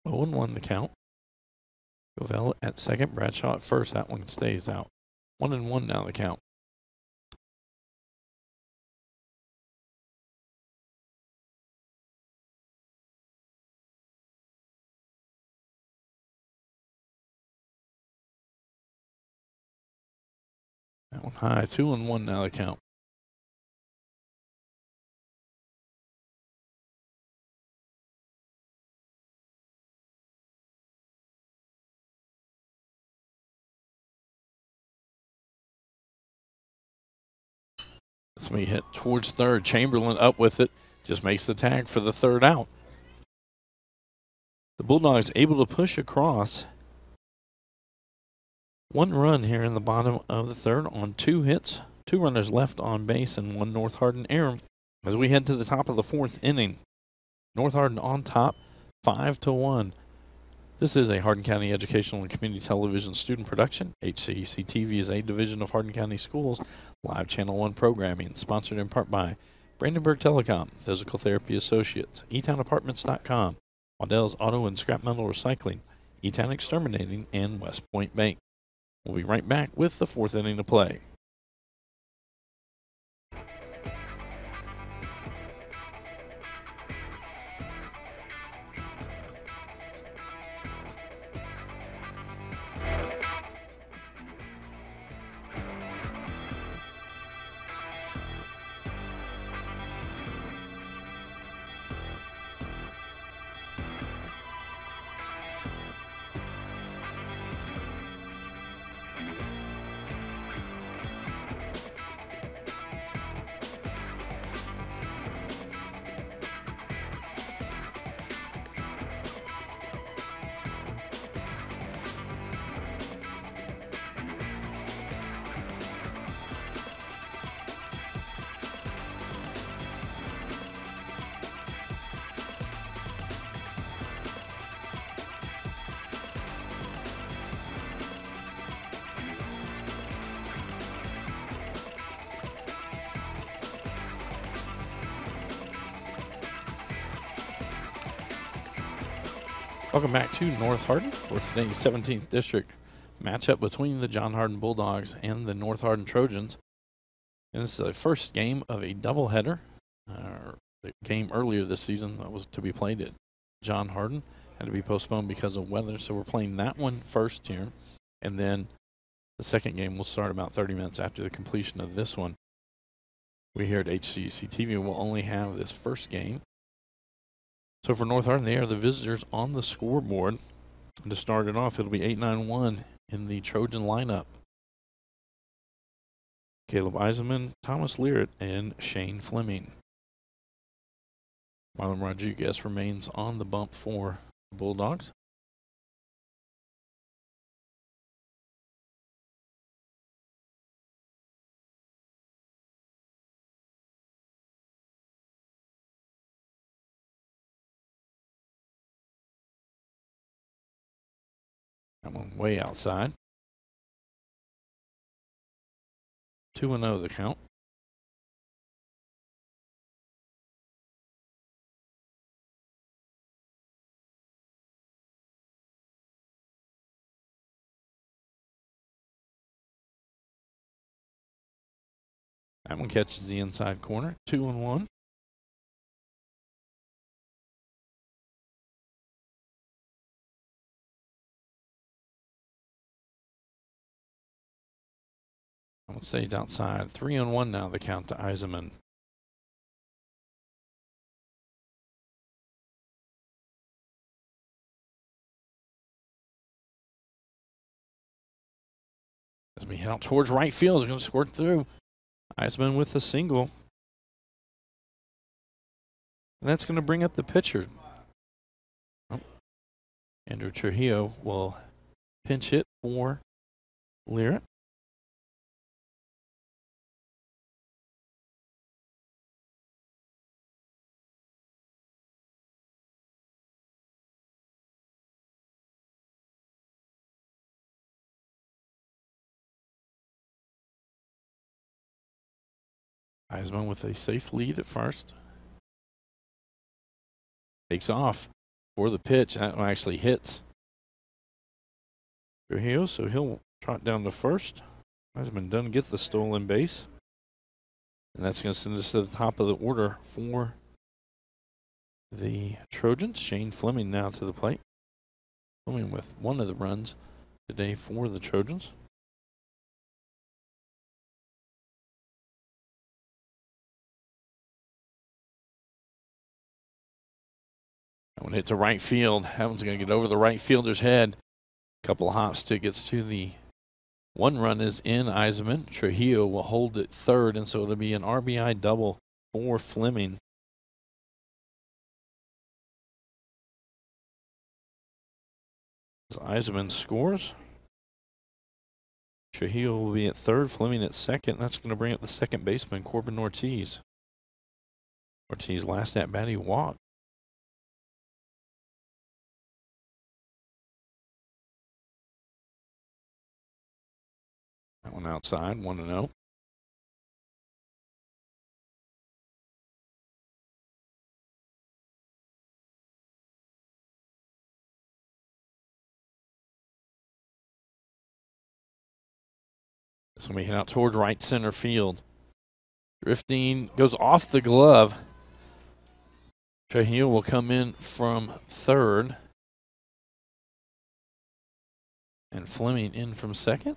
Oh, and 1 the count. Covell at second, Bradshaw at first. That one stays out. 1-1 now the count. That one high. 2-1 now the count. That's me hit towards third. Chamberlain up with it. Just makes the tag for the third out. The Bulldogs able to push across. 1 run here in the bottom of the third on 2 hits. 2 runners left on base and 1 North Hardin error. As we head to the top of the 4th inning, North Hardin on top, 5-1. This is a Hardin County Educational and Community Television student production. HCEC-TV is a division of Hardin County Schools. Live Channel 1 programming, sponsored in part by Brandenburg Telecom, Physical Therapy Associates, eTownApartments.com, Waddell's Auto and Scrap Metal Recycling, eTown Exterminating, and West Point Bank. We'll be right back with the 4th inning to play. Welcome back to North Hardin for today's 17th District matchup between the John Hardin Bulldogs and the North Hardin Trojans. And this is the first game of a doubleheader. The game earlier this season that was to be played at John Hardin had to be postponed because of weather. So we're playing that one first here. And then the second game will start about 30 minutes after the completion of this one. We here at HCEC-TV will only have this first game. So for North Hardin, they are the visitors on the scoreboard. And to start it off, it'll be 8-9-1 in the Trojan lineup. Caleb Eisenman, Thomas Learrett, and Shane Fleming. Marlon Rodriguez remains on the bump for the Bulldogs. That one way outside. 2-0 the count. That one catches the inside corner. 2-1. That one stays outside. 3-1 now the count to Eisenman. As we head out towards right field, is going to squirt through. Eisenman with the single. And that's going to bring up the pitcher. Oh. Andrew Trujillo will pinch hit for Learrett. Eisenman with a safe lead at first. Takes off for the pitch. That one actually hits Trujillo, so he'll trot down to first. Eisenman doesn't get the stolen base. And that's going to send us to the top of the order for the Trojans. Shane Fleming now to the plate. Fleming with one of the runs today for the Trojans. That one hits to right field. That one's going to get over the right fielder's head. Couple of hops till it gets to the one run is in Eisenman. Trujillo will hold it third, and so it'll be an RBI double for Fleming. As Eisenman scores. Trujillo will be at third, Fleming at second. That's going to bring up the second baseman, Corbin Ortiz. Ortiz last at bat, he walked. That one outside, 1-0. So we head out towards right center field. Drifting goes off the glove. Trujillo will come in from third. And Fleming in from second.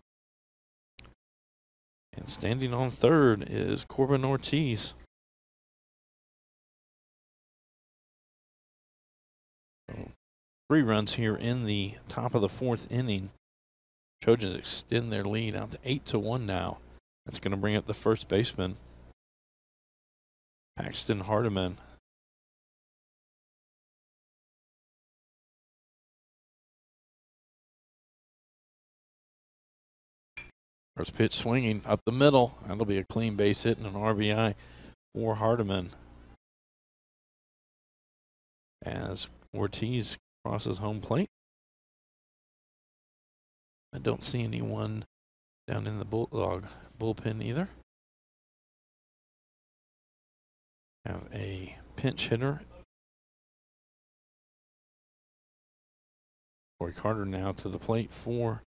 And standing on third is Corbin Ortiz. So 3 runs here in the top of the 4th inning. Trojans extend their lead out to 8-1 now. That's going to bring up the first baseman, Paxton Hardiman. First pitch swinging up the middle. That'll be a clean base hit and an RBI for Hardiman. As Ortiz crosses home plate. I don't see anyone down in the Bulldog bullpen either. Have a pinch hitter. Corey Carter now to the plate for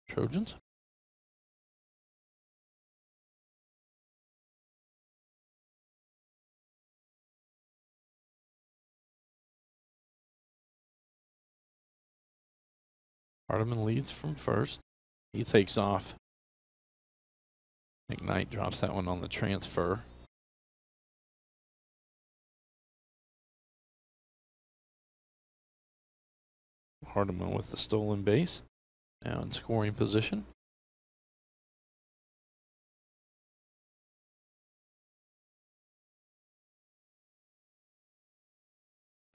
Trojans. Hardin leads from first. He takes off. McKnight drops that one on the transfer. Hardin with the stolen base. Now in scoring position.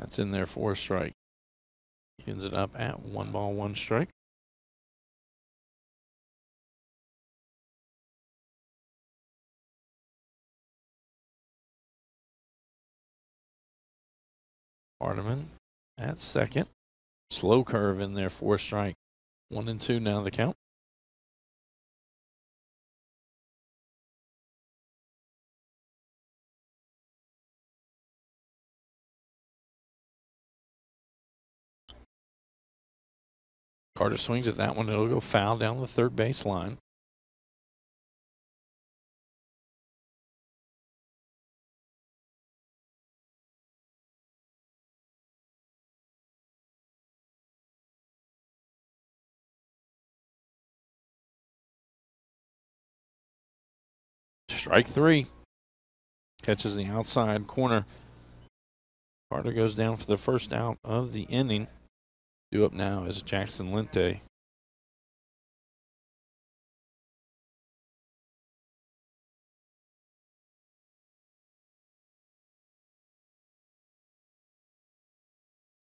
That's in there for a strike. He ends it up at 1 ball, 1 strike. Hardin at second. Slow curve in there for a strike. 1 and 2 now the count. Carter swings at that one. It'll go foul down the third base line. Strike 3. Catches the outside corner. Carter goes down for the first out of the inning. Due up now is Jackson Lente.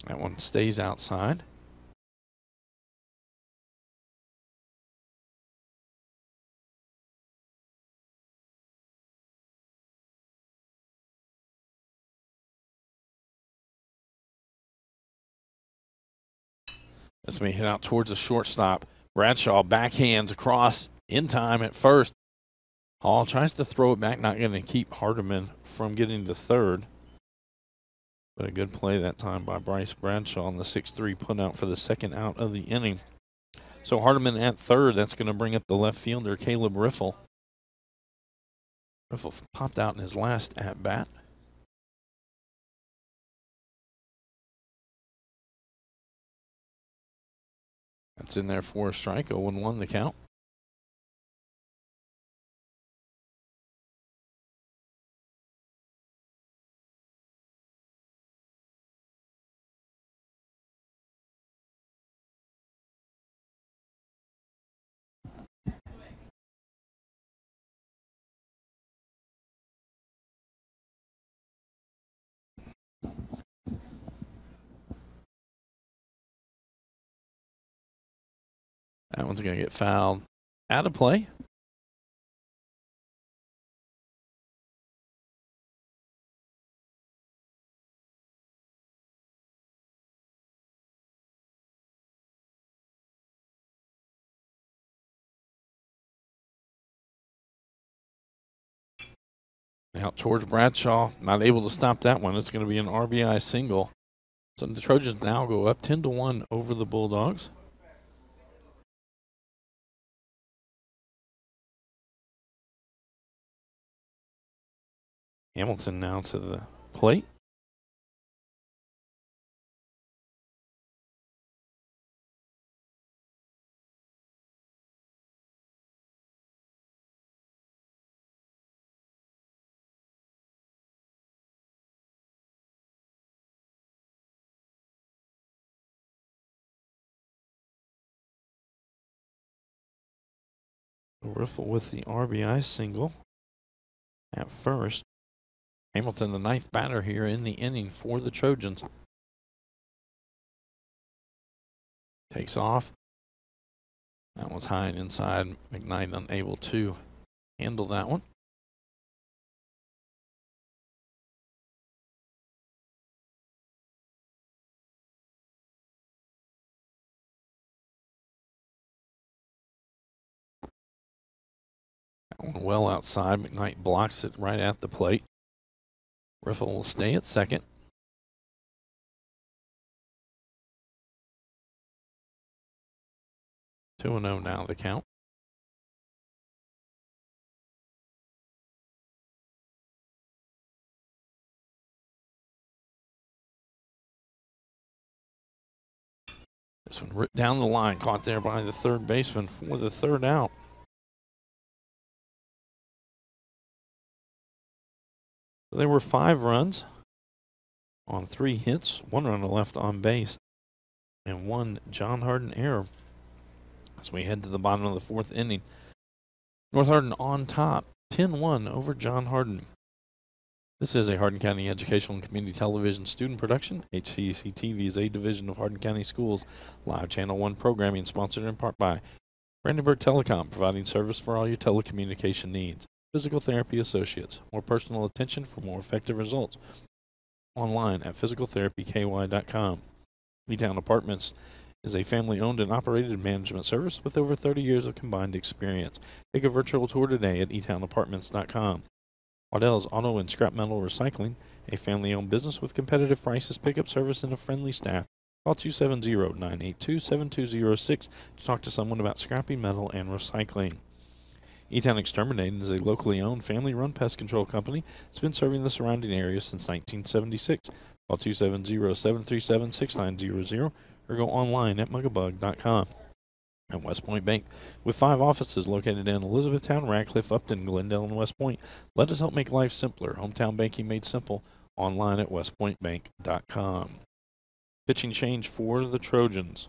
That one stays outside. That's me hit out towards the shortstop. Bradshaw backhands across in time at first. Hall tries to throw it back, not going to keep Hardin from getting to third. But a good play that time by Bryce Bradshaw on the 6-3 put out for the second out of the inning. So Hardin at third. That's going to bring up the left fielder, Caleb Riffle. Riffle popped out in his last at bat. That's in there for a strike. 0-1 the count. That one's going to get fouled. Out of play. Out towards Bradshaw. Not able to stop that one. It's going to be an RBI single. So the Trojans now go up 10-1 over the Bulldogs. Hamilton now to the plate. Riffle with the RBI single at first. Hamilton, the ninth batter here in the inning for the Trojans. Takes off. That one's high and inside. McKnight unable to handle that one. That one well outside. McKnight blocks it right at the plate. Riffle will stay at second. Two 2-0 now the count. This one ripped down the line, caught there by the third baseman for the third out. So there were 5 runs on 3 hits, 1 runner left on base, and 1 John Hardin error as we head to the bottom of the 4th inning. North Hardin on top, 10-1 over John Hardin. This is a Hardin County Educational and Community Television student production. HCEC-TV is a division of Hardin County Schools. Live Channel 1 programming sponsored in part by Brandenburg Telecom, providing service for all your telecommunication needs. Physical Therapy Associates, more personal attention for more effective results. Online at physicaltherapyky.com. E-Town Apartments is a family-owned and operated management service with over 30 years of combined experience. Take a virtual tour today at etownapartments.com. Waddell's Auto and Scrap Metal Recycling, a family-owned business with competitive prices, pickup service, and a friendly staff. Call 270-982-7206 to talk to someone about scrapping metal and recycling. E-Town Exterminating is a locally owned, family-run pest control company that's been serving the surrounding area since 1976. Call 270-737-6900 or go online at mugabug.com. At West Point Bank, with 5 offices located in Elizabethtown, Radcliffe, Upton, Glendale, and West Point. Let us help make life simpler. Hometown banking made simple. Online at westpointbank.com. Pitching change for the Trojans.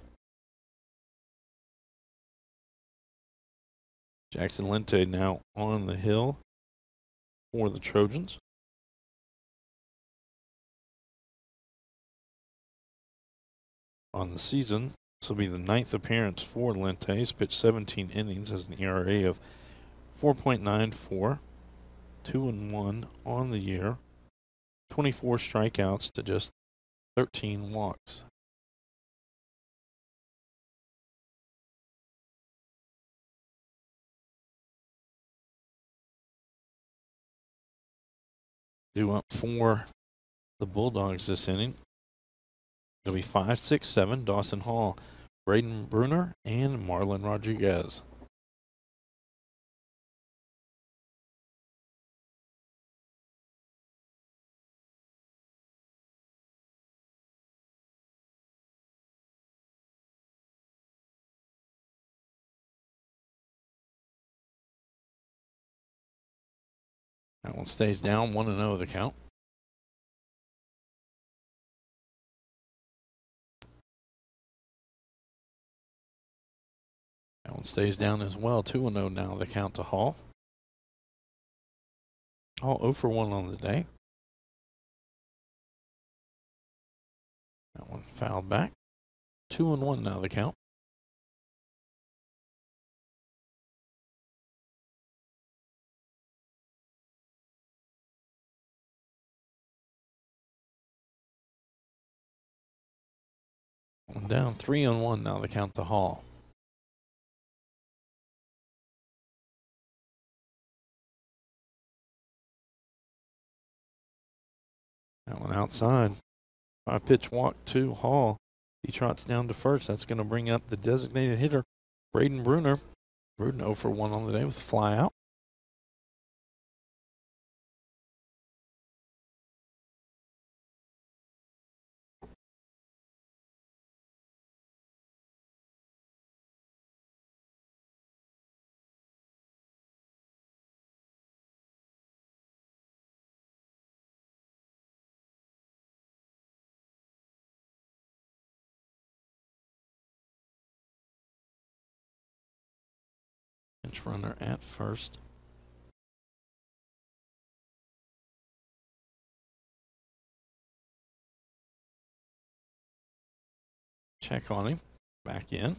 Jackson Lente now on the hill for the Trojans. On the season, this will be the 9th appearance for Lente. He's pitched 17 innings, has an ERA of 4.94, 2-1 on the year, 24 strikeouts to just 13 walks. Due up for the Bulldogs this inning. It'll be 5, 6, 7, Dawson Hall, Braden Bruner, and Marlon Rodriguez. That one stays down, 1-0 the count. That one stays down as well, 2-0 now the count to Hall. Hall 0 for 1 on the day. That one fouled back. 2-1 now the count. One down, 3-1 now the count to Hall. That one outside. 5-pitch walk to Hall. He trots down to first. That's going to bring up the designated hitter, Braden Bruner. Bruner 0 for 1 on the day with a fly out. Pinch runner at first. Check on him. Back in.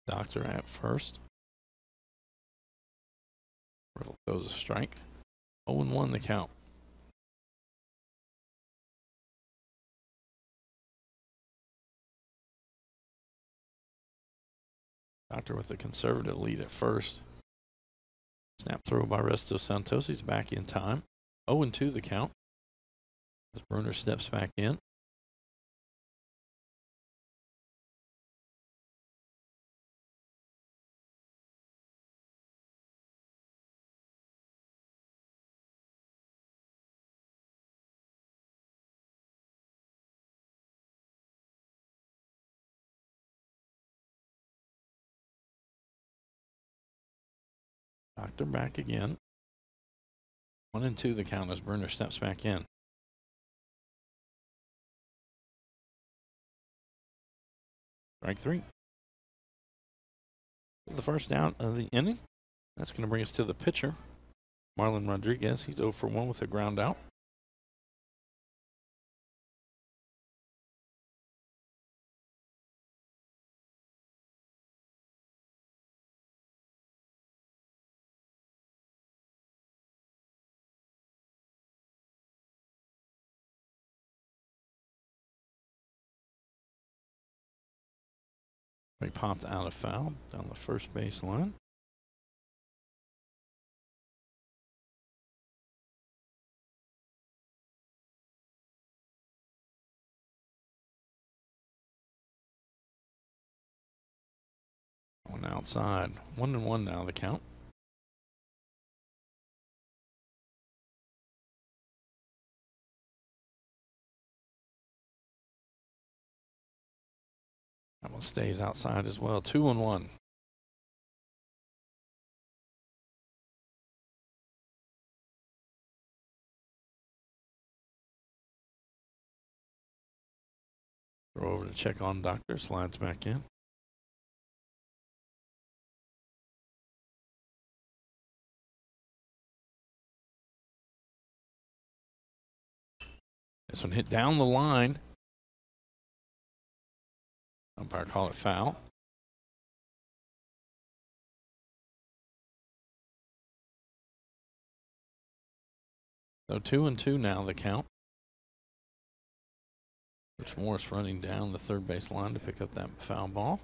Doctor at first. Riddle goes a strike. 0-1 the count. Doctor with a conservative lead at first. Snap throw by Resto Santos. He's back in time. 0-2 the count. As Bruner steps back in. Doctor back again. 1-2 the count as Bruner steps back in. Strike 3. The first out of the inning. That's going to bring us to the pitcher, Marlon Rodriguez. He's 0 for 1 with a ground out. He popped out of foul down the first baseline. One outside. 1-1 now the count. That one stays outside as well. 2-1. Throw over to check on Doctor. Slides back in. This one hit down the line. Umpire call it foul. So 2-2 now the count. Coach Morris running down the third base line to pick up that foul ball.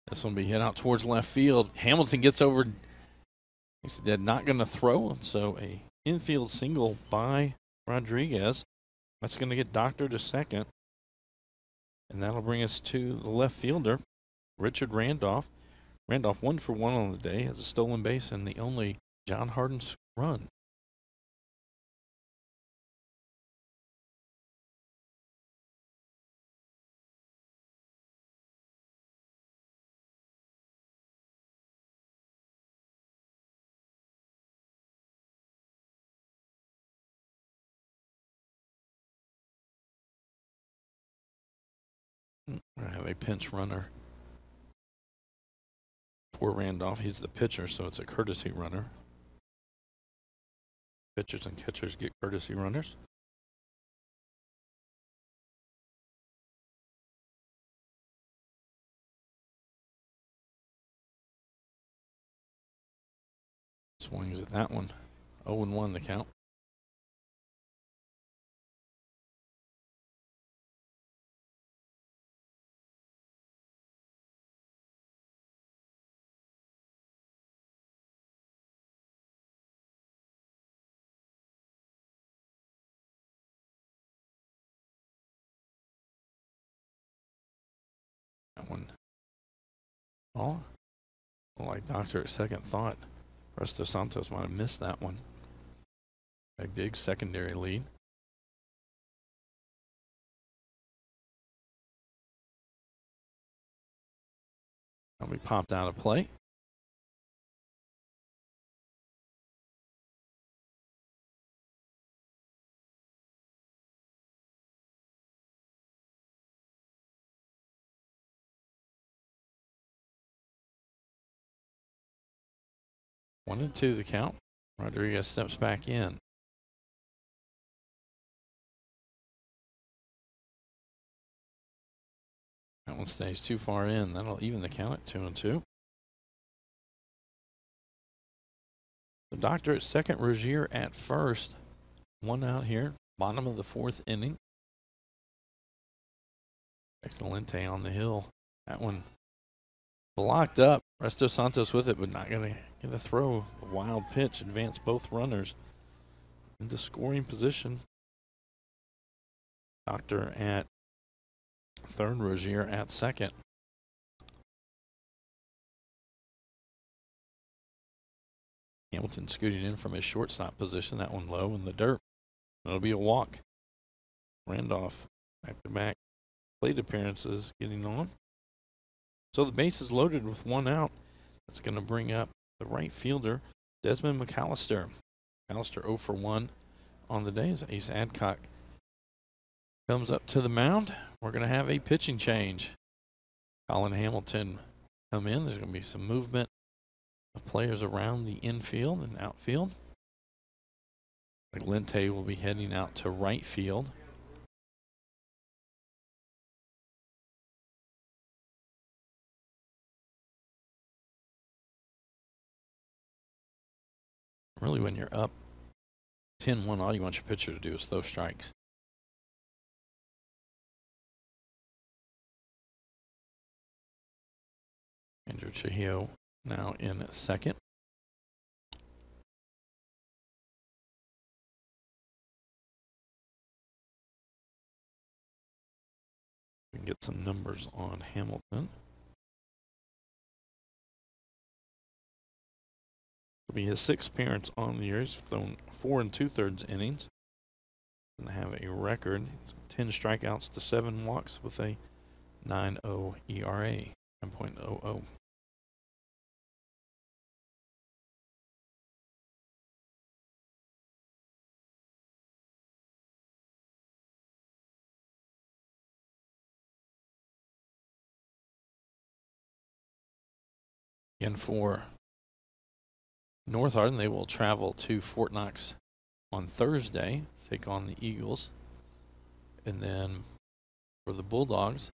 This one will be hit out towards left field. Hamilton gets over. He's dead, not going to throw. So a infield single by Rodriguez. That's going to get Doctor to second. And that'll bring us to the left fielder, Richard Randolph. Randolph 1 for 1 on the day, has a stolen base and the only John Hardin run. I have a pinch runner for Randolph. He's the pitcher, so it's a courtesy runner. Pitchers and catchers get courtesy runners. Swings at that one. 0-1 the count. That one. Oh, like Doctor at second thought, Resto Santos might have missed that one. A big secondary lead. That'll be popped out of play. One and two the count. Rodriguez steps back in. That one stays too far in. That'll even the count at 2-2. The Doctor at second, Rozier at first. One out here, bottom of the fourth inning. Excelente on the hill. That one blocked up. Resto Santos with it, but not going to get a throw. A wild pitch, advance both runners into scoring position. Doctor at third, Rozier at second. Hamilton scooting in from his shortstop position. That one low in the dirt. It'll be a walk. Randolph back-to-back plate appearances getting on. So the base is loaded with one out. That's going to bring up the right fielder, Desmond McAllister. McAllister 0 for 1 on the day as Ace Adcock comes up to the mound. We're going to have a pitching change. Colin Hamilton come in. There's going to be some movement of players around the infield and outfield. Lente will be heading out to right field. Really, when you're up 10-1, all you want your pitcher to do is throw strikes. Andrew Chihio now in second. We can get some numbers on Hamilton. It'll be his 6th appearance on the year. He's thrown 4 2/3 innings. And have a record 10 strikeouts to 7 walks with a 9.0 ERA, 9.00. And for North Hardin, they will travel to Fort Knox on Thursday, take on the Eagles. And then for the Bulldogs,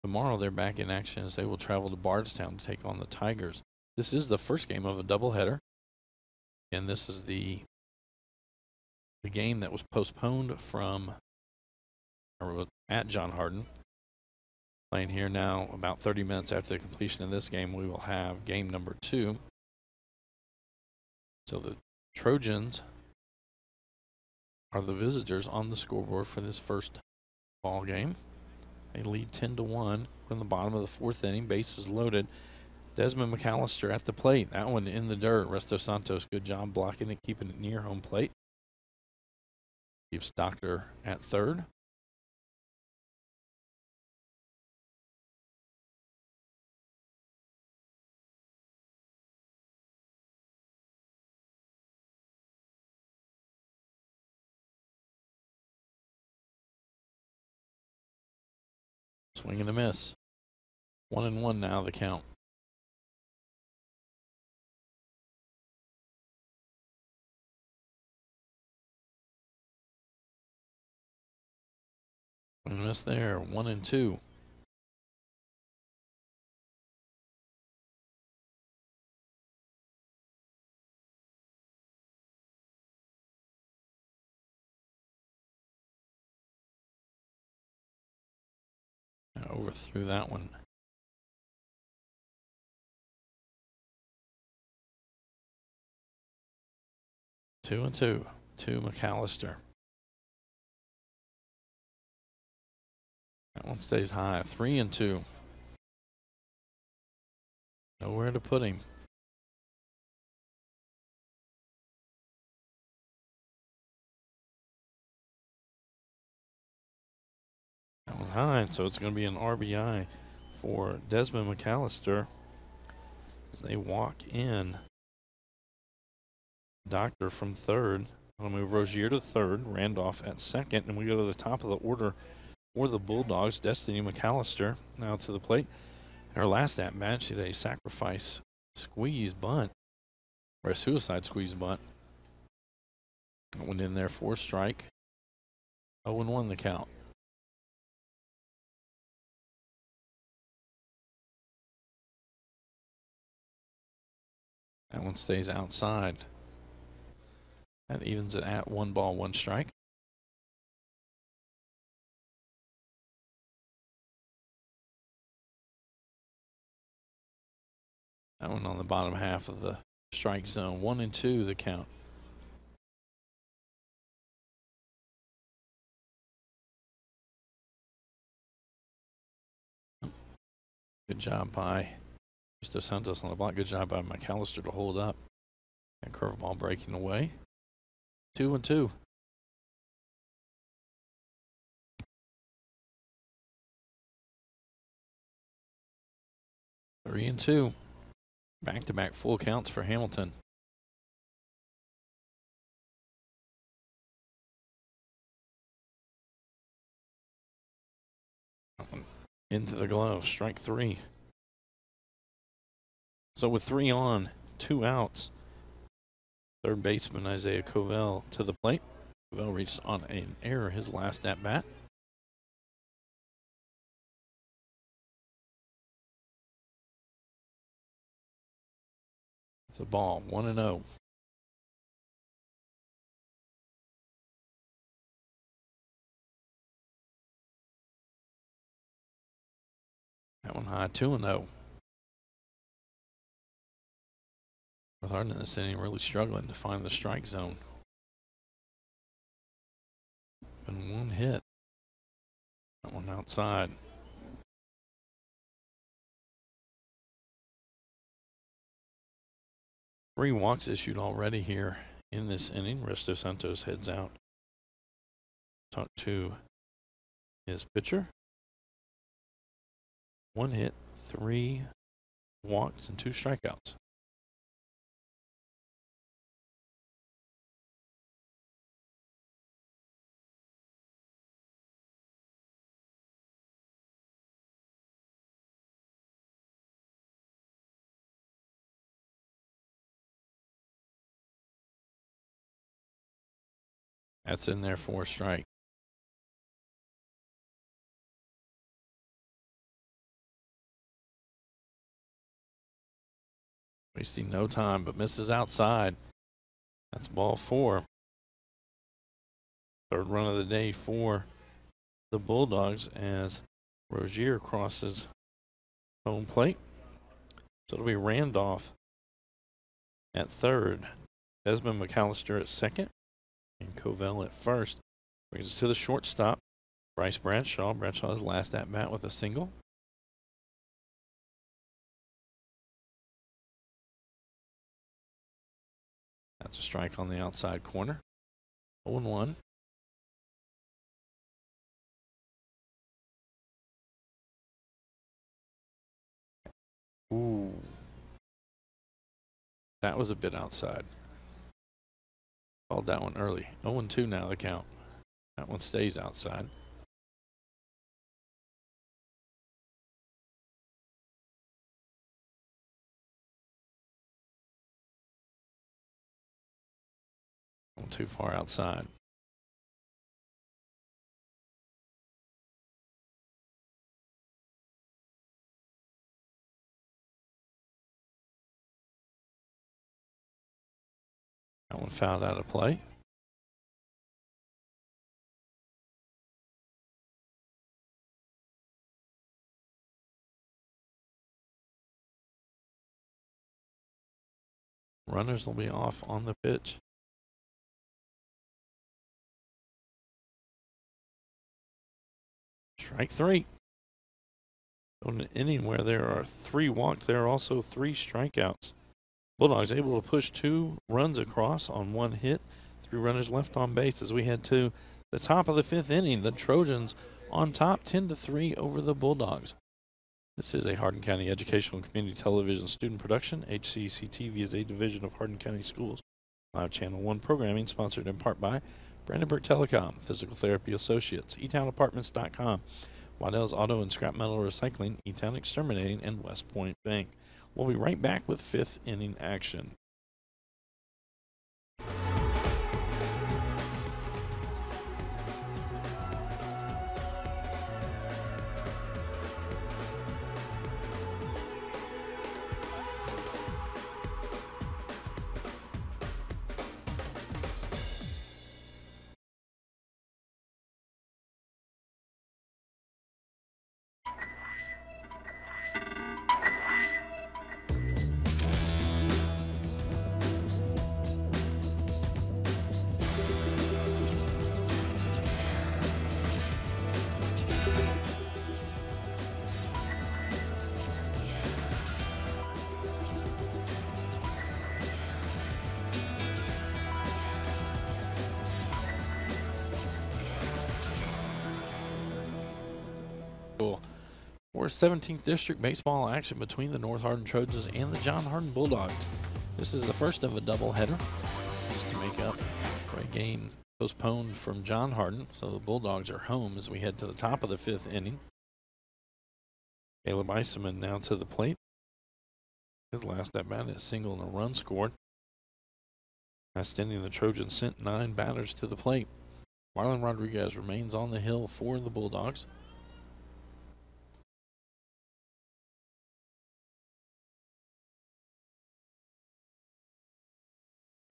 tomorrow they're back in action as they will travel to Bardstown to take on the Tigers. This is the first game of a doubleheader. And this is the game that was postponed from at John Hardin. Playing here now about 30 minutes after the completion of this game, we will have game number 2. So the Trojans are the visitors on the scoreboard for this first ball game. They lead 10-1 from the bottom of the 4th inning. Bases loaded. Desmond McAllister at the plate. That one in the dirt. Resto Santos, good job blocking it, keeping it near home plate. Keeps Doctor at third. Swing and a miss. 1-1 now, the count. Swing and a miss there. 1-2. Overthrew that one. Two and two to McAllister. That one stays high. 3-2. Nowhere to put him. That was high, so it's going to be an RBI for Desmond McAllister as they walk in. Doctor from third. I'll move Rozier to third, Randolph at second, and we go to the top of the order for the Bulldogs. Destiny McAllister now to the plate. In her last at bat, she had a sacrifice squeeze bunt, or a suicide squeeze bunt. That went in there for a strike. 0-1 the count. That one stays outside. That evens it at 1 ball, 1 strike. That one on the bottom half of the strike zone. 1-2 the count. Good job by Mr. Santos on the block. Good job by McAllister to hold up. And curveball breaking away. 2-2. 3-2. Back-to-back full counts for Hamilton. Into the glove, strike 3. So with 3 on, 2 outs, third baseman Isaiah Covell to the plate. Covell reached on an error his last at bat. It's a ball, 1-0. That one high, 2-0. North Hardin in this inning really struggling to find the strike zone. And 1 hit. That one outside. Three walks issued already here in this inning. Resto Santos heads out. Talk to his pitcher. 1 hit, 3 walks, and 2 strikeouts. That's in there for a strike. Wasting no time, but misses outside. That's ball 4. Third run of the day for the Bulldogs as Rozier crosses home plate. So it'll be Randolph at third, Desmond McAllister at second, and Covell at first. Brings us to the shortstop, Bryce Bradshaw. Bradshaw's last at bat with a single. That's a strike on the outside corner. 0-1. Ooh. That was a bit outside. Called that one early. 0-2 now the count. That one stays outside. Too far outside. That one fouled out of play. Runners will be off on the pitch. Strike 3. On an inning where there are 3 walks, there are also 3 strikeouts. Bulldogs able to push 2 runs across on 1 hit. 3 runners left on base as we head to the top of the 5th inning. The Trojans on top 10-3 over the Bulldogs. This is a Hardin County Educational and Community Television student production. HCEC-TV is a division of Hardin County Schools. Live Channel 1 programming sponsored in part by Brandenburg Telecom, Physical Therapy Associates, eTownApartments.com, Waddell's Auto and Scrap Metal Recycling, eTown Exterminating, and West Point Bank. We'll be right back with 5th inning action. for 17th District baseball action between the North Hardin Trojans and the John Hardin Bulldogs. This is the first of a doubleheader. This is to make up for a game postponed from John Hardin, so the Bulldogs are home as we head to the top of the 5th inning. Caleb Eisenman now to the plate. His last at bat is single and a run scored. Last inning, the Trojans sent 9 batters to the plate. Marlon Rodriguez remains on the hill for the Bulldogs.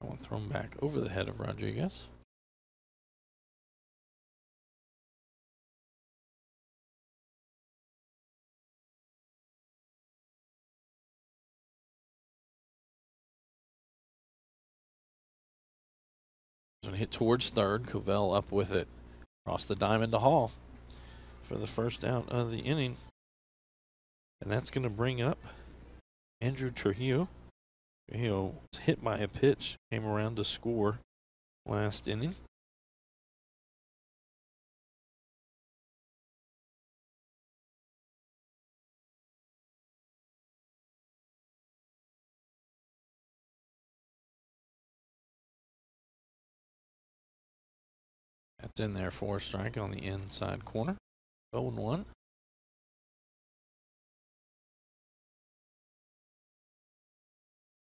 I want to throw him back over the head of Rodriguez. Going to hit towards third. Covell up with it. Across the diamond to Hall for the first out of the inning. And that's going to bring up Andrew Trujillo. Trujillo was hit by a pitch. Came around to score last inning. That's in there for a strike on the inside corner. 0-1.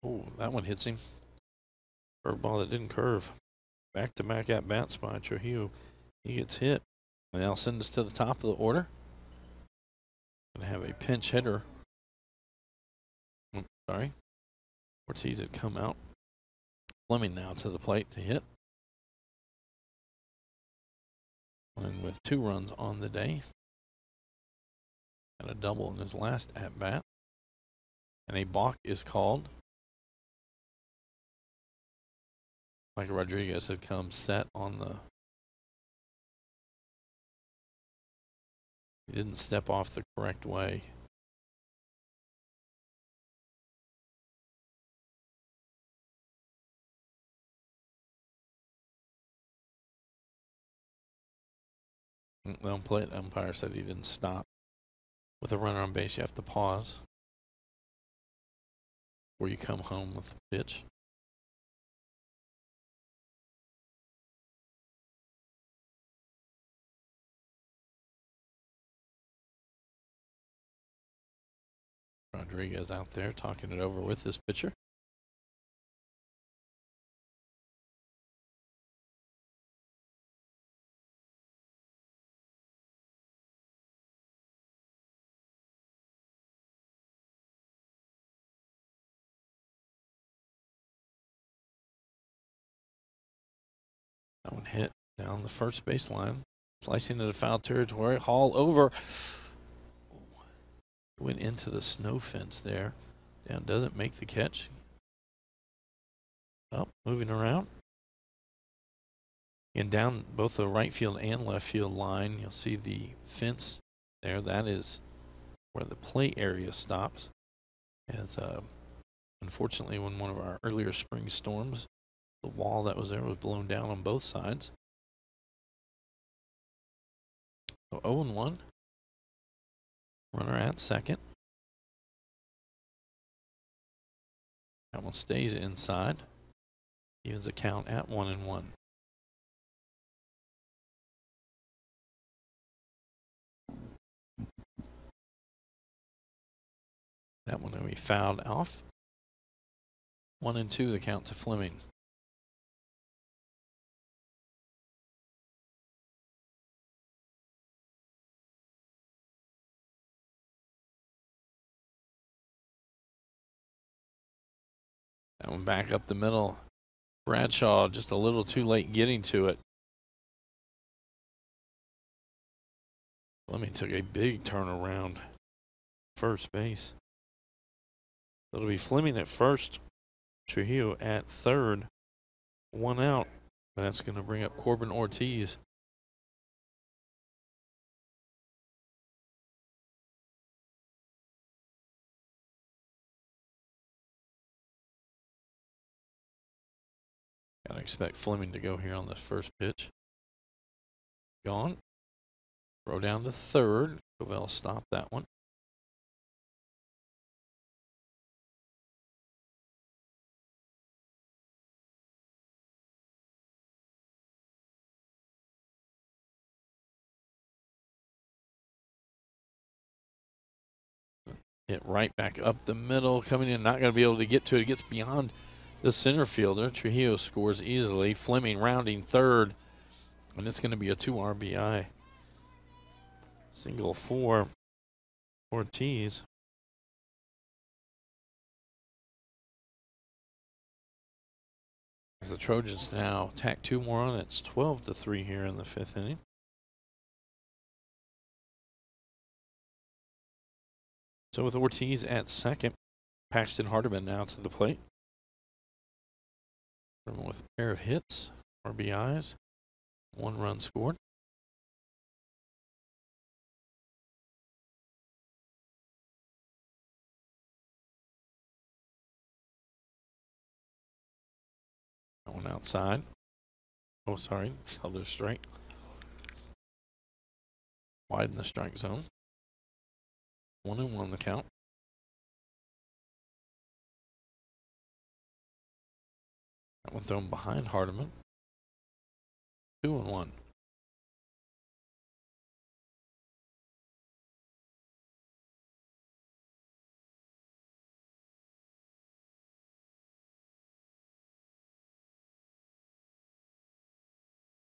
Oh, that one hits him. Curveball that didn't curve. Back-to-back at-bats by Trujillo. He gets hit. And that'll send us to the top of the order. Going to have a pinch hitter. Sorry. Ortiz had come out. Fleming now to the plate to hit. And with 2 runs on the day. Got a double in his last at-bat. And a balk is called. Mike Rodriguez had come set on the... He didn't step off the correct way. The umpire said he didn't stop. With a runner on base, you have to pause before you come home with the pitch. Rodriguez out there talking it over with this pitcher. That one hit down the first baseline. Slicing into foul territory. Hall over. Went into the snow fence there. Down doesn't make the catch. Oh, moving around. And down both the right field and left field line, you'll see the fence there. That is where the play area stops. As unfortunately, when one of our earlier spring storms, the wall that was there was blown down on both sides. So 0-1. Runner at second. That one stays inside. Evens the count at 1-1. That one will be fouled off. 1-2 the count to Fleming. That one back up the middle. Bradshaw just a little too late getting to it. Fleming took a big turnaround. First base. It'll be Fleming at first. Trujillo at third. 1 out. That's going to bring up Corbin Ortiz. Gotta expect Fleming to go here on this first pitch. Gone. Throw down to third. Covell stopped that one. Hit right back up the middle, coming in, not going to be able to get to it. It gets beyond the center fielder. Trujillo scores easily. Fleming rounding third, and it's going to be a 2 RBI single for Ortiz. As the Trojans now tack 2 more on, it's 12-3 here in the 5th inning. So with Ortiz at second, Paxton Hardin now to the plate. With a pair of hits, RBIs, 1 run scored. That one outside. Oh, sorry, other strike. Widen the strike zone. 1-1 the count. That one thrown behind Hardiman. 2-1.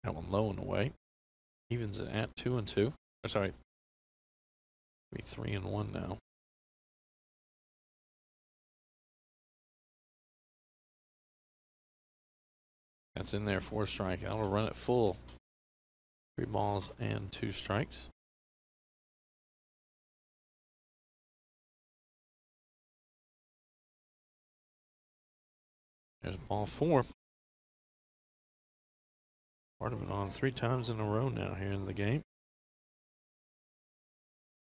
That one low and away. Evens it at 2-2. Or sorry, be 3-1 now. That's in there for a strike. That'll run it full. 3 balls and 2 strikes. There's ball 4. Hardin on 3 times in a row now here in the game.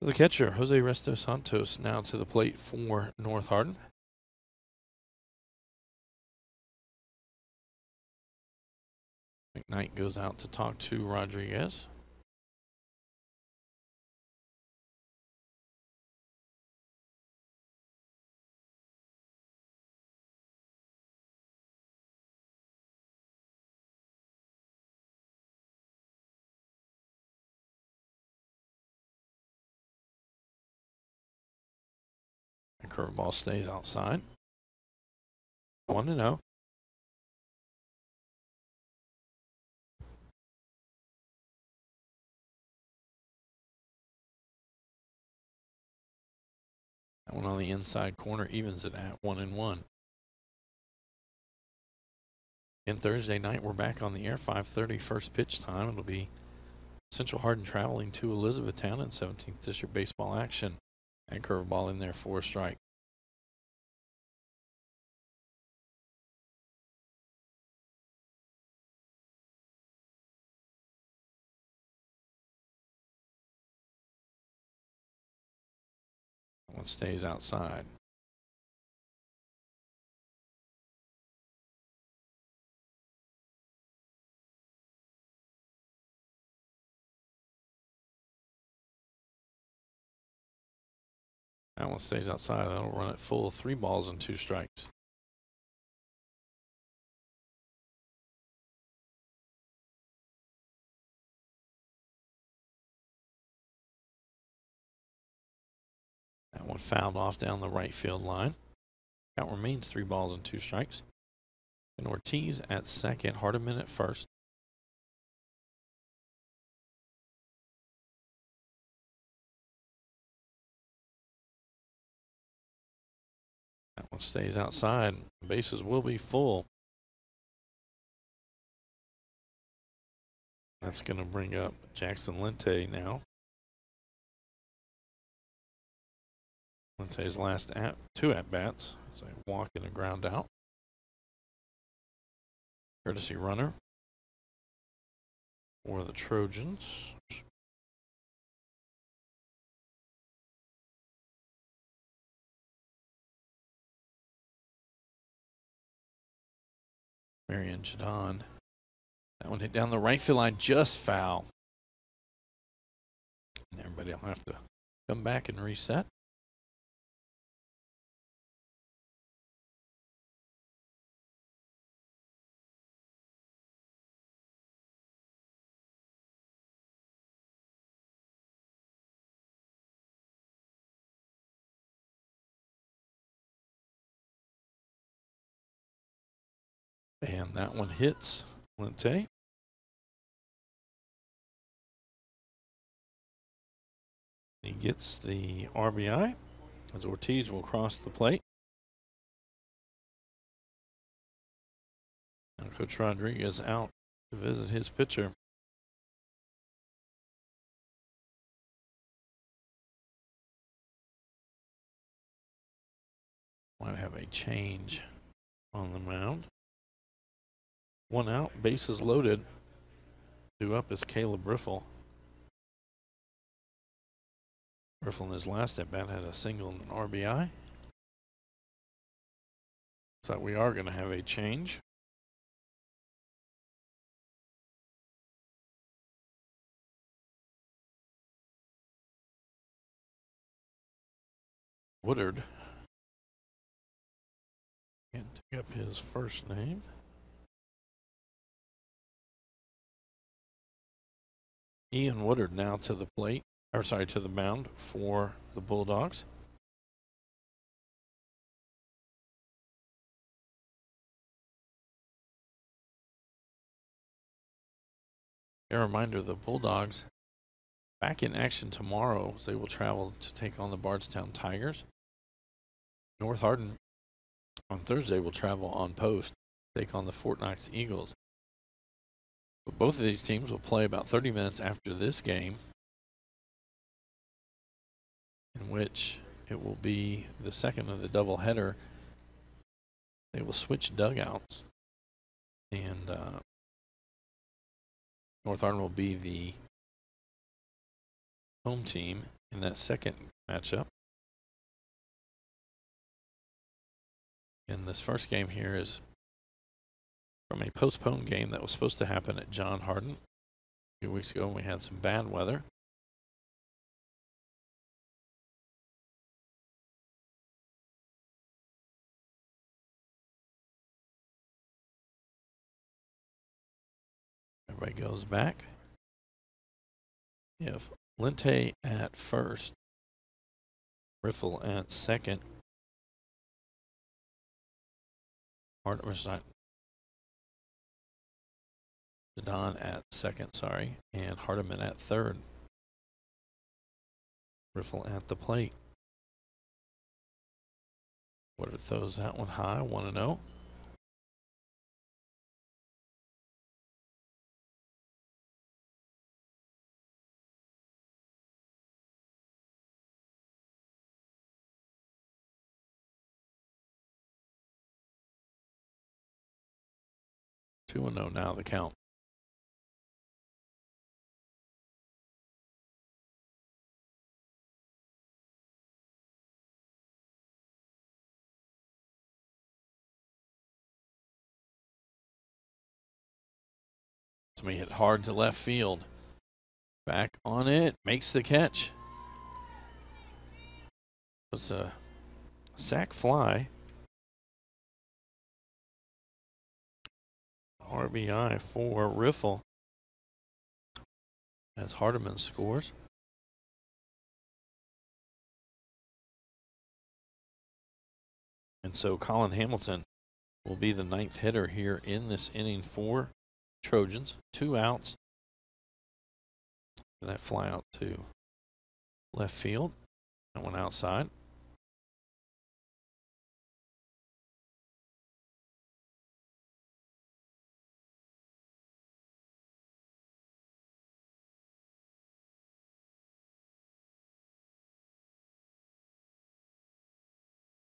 The catcher, Jose Resto Santos, now to the plate for North Hardin. McKnight goes out to talk to Rodriguez. The curveball stays outside. 1-0. That one on the inside corner evens it at 1-1. And Thursday night, we're back on the air, 5:30 first pitch time. It'll be Central Hardin traveling to Elizabethtown in 17th District baseball action. And curveball in there for a strike. That one stays outside. That one stays outside. That'll run it full. 3 balls and 2 strikes. That one fouled off down the right field line. Count remains 3 balls and 2 strikes. And Ortiz at second, Hardiman at first. That one stays outside. Bases will be full. That's going to bring up Jackson Lente now. Lente's last 2 at-bats. It's a walk and a ground out. Courtesy runner for the Trojans. Marion Jadon. That one hit down the right field line, just foul. And everybody will have to come back and reset. And that one hits Lente. He gets the RBI as Ortiz will cross the plate. And Coach Rodriguez out to visit his pitcher. Might have a change on the mound. 1 out, bases loaded. 2 up is Caleb Riffle. Riffle in his last at bat had a single and an RBI. So we are going to have a change. Woodard. Can't take up his first name. Ian Woodard now to the plate, or sorry, to the mound for the Bulldogs. A reminder, the Bulldogs back in action tomorrow as they will travel to take on the Bardstown Tigers. North Hardin on Thursday will travel on post, take on the Fort Knox Eagles. But both of these teams will play about 30 minutes after this game, in which it will be the second of the doubleheader. They will switch dugouts, and North Hardin will be the home team in that second matchup. And this first game here is from a postponed game that was supposed to happen at John Hardin a few weeks ago when we had some bad weather. Everybody goes back. You have Lente at first, Riffle at second, Don at second, sorry, and Hardiman at third. Riffle at the plate. Woodard throws that one high, 1-0. Two and 0 now the count. So we hit hard to left field. Back on it, makes the catch. It's a sac fly. RBI for Riffle as Hardiman scores. And so Colin Hamilton will be the 9th hitter here in this inning for Trojans. 2 outs. That fly out to left field. That one outside.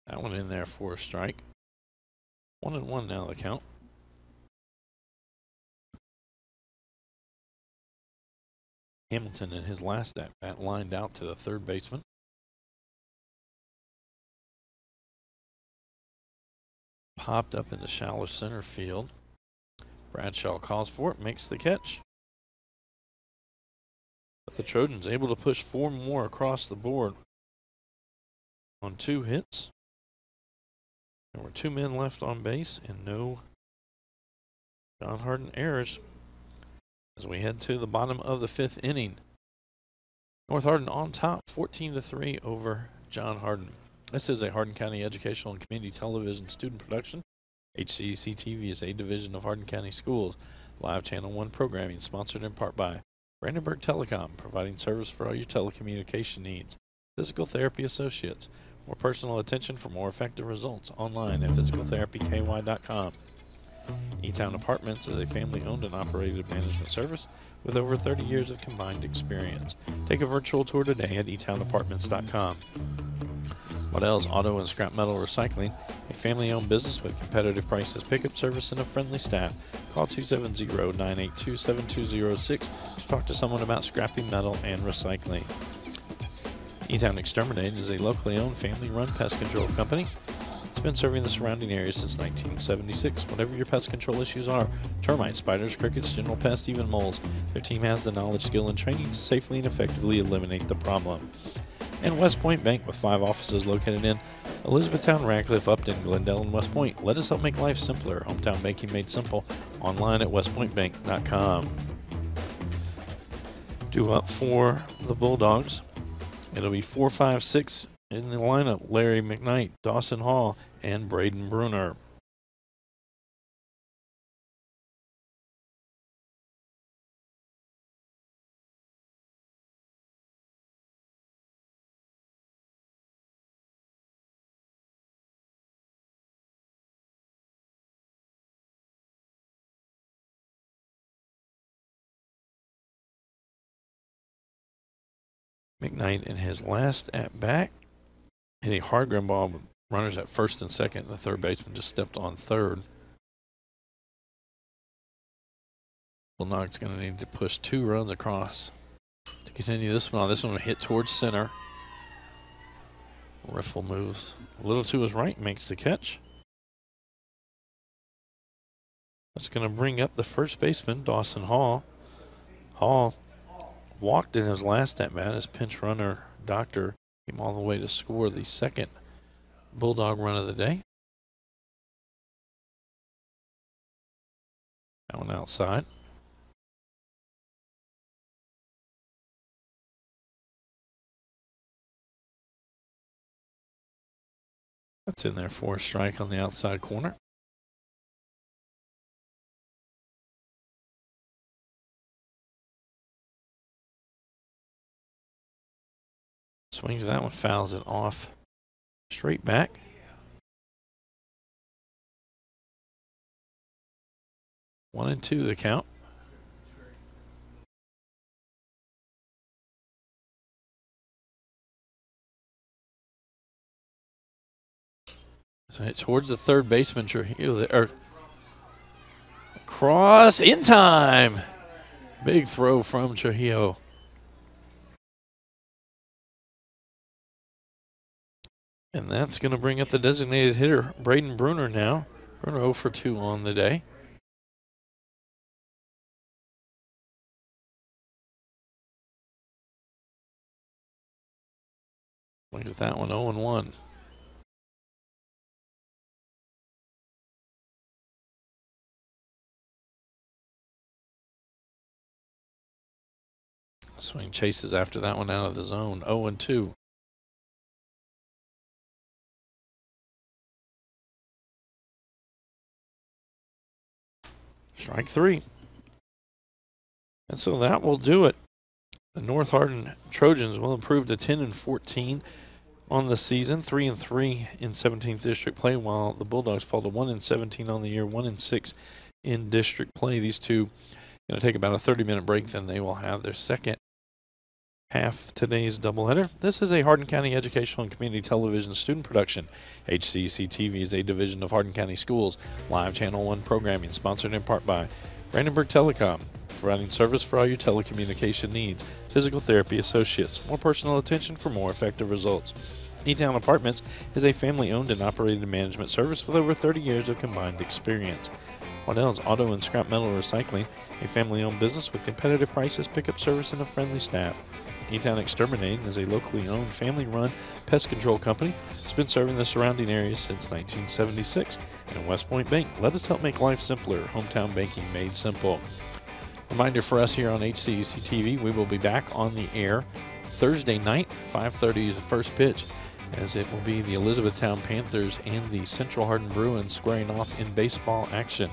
That one in there for a strike. 1-1 now the count. Hamilton in his last at bat lined out to the third baseman. Popped up into shallow center field. Bradshaw calls for it, makes the catch. But the Trojans able to push 4 more across the board on 2 hits. There were 2 men left on base and no John Hardin errors as we head to the bottom of the 5th inning. North Hardin on top, 14-3 over John Hardin. This is a Hardin County Educational and Community Television student production. HCEC-TV is a division of Hardin County Schools. Live Channel 1 programming sponsored in part by Brandenburg Telecom, providing service for all your telecommunication needs. Physical Therapy Associates. More personal attention for more effective results. Online at physicaltherapyky.com. E-Town Apartments is a family-owned and operated management service with over 30 years of combined experience. Take a virtual tour today at etownapartments.com. Waddell's Auto and Scrap Metal Recycling, a family-owned business with competitive prices, pickup service, and a friendly staff. Call 270-982-7206 to talk to someone about scrapping metal and recycling. E-Town Exterminate is a locally owned, family-run pest control company. It's been serving the surrounding area since 1976. Whatever your pest control issues are, termites, spiders, crickets, general pests, even moles, their team has the knowledge, skill, and training to safely and effectively eliminate the problem. And West Point Bank, with 5 offices located in Elizabethtown, Radcliffe, Upton, Glendale, and West Point. Let us help make life simpler. Hometown banking made simple. Online at westpointbank.com. Due up for the Bulldogs. It'll be 4, 5, 6 in the lineup. Larry McKnight, Dawson Hall, and Braden Bruner. McKnight in his last at bat hit a hard ground ball with runners at first and second. The third baseman just stepped on third. Bulldogs going to need to push 2 runs across to continue this one on. This one will hit towards center. Riffle moves a little to his right, makes the catch. That's going to bring up the first baseman, Dawson Hall. Hall walked in his last at bat as pinch runner Doctor came all the way to score the second Bulldog run of the day. That one outside. That's in there for a strike on the outside corner. Swings that one, fouls it off. Straight back. One and 2 the count. So it's towards the third baseman, Trujillo, or cross in time. Big throw from Trujillo. And that's going to bring up the designated hitter, Braden Bruner now. Bruner 0 for 2 on the day. Look at that one, 0 and 1. Swing chases after that one out of the zone, 0 and 2. Strike 3. And so that will do it. The North Hardin Trojans will improve to 10 and 14 on the season, 3 and 3 in 17th district play, while the Bulldogs fall to 1 and 17 on the year, 1 and 6 in district play. These two going to take about a 30-minute break, then they will have their second half of today's doubleheader. This is a Hardin County Educational and Community Television student production. HCEC-TV is a division of Hardin County Schools. Live Channel 1 programming sponsored in part by Brandenburg Telecom, providing service for all your telecommunication needs. Physical Therapy Associates. More personal attention for more effective results. E-Town Apartments is a family-owned and operated management service with over 30 years of combined experience. Waddell's Auto and Scrap Metal Recycling, a family-owned business with competitive prices, pickup service, and a friendly staff. E-Town Exterminating is a locally owned, family-run pest control company. It's been serving the surrounding areas since 1976. And West Point Bank, let us help make life simpler. Hometown banking made simple. Reminder for us here on HCEC-TV, we will be back on the air Thursday night, 5:30 is the first pitch. as it will be the Elizabethtown Panthers and the Central Hardin Bruins squaring off in baseball action.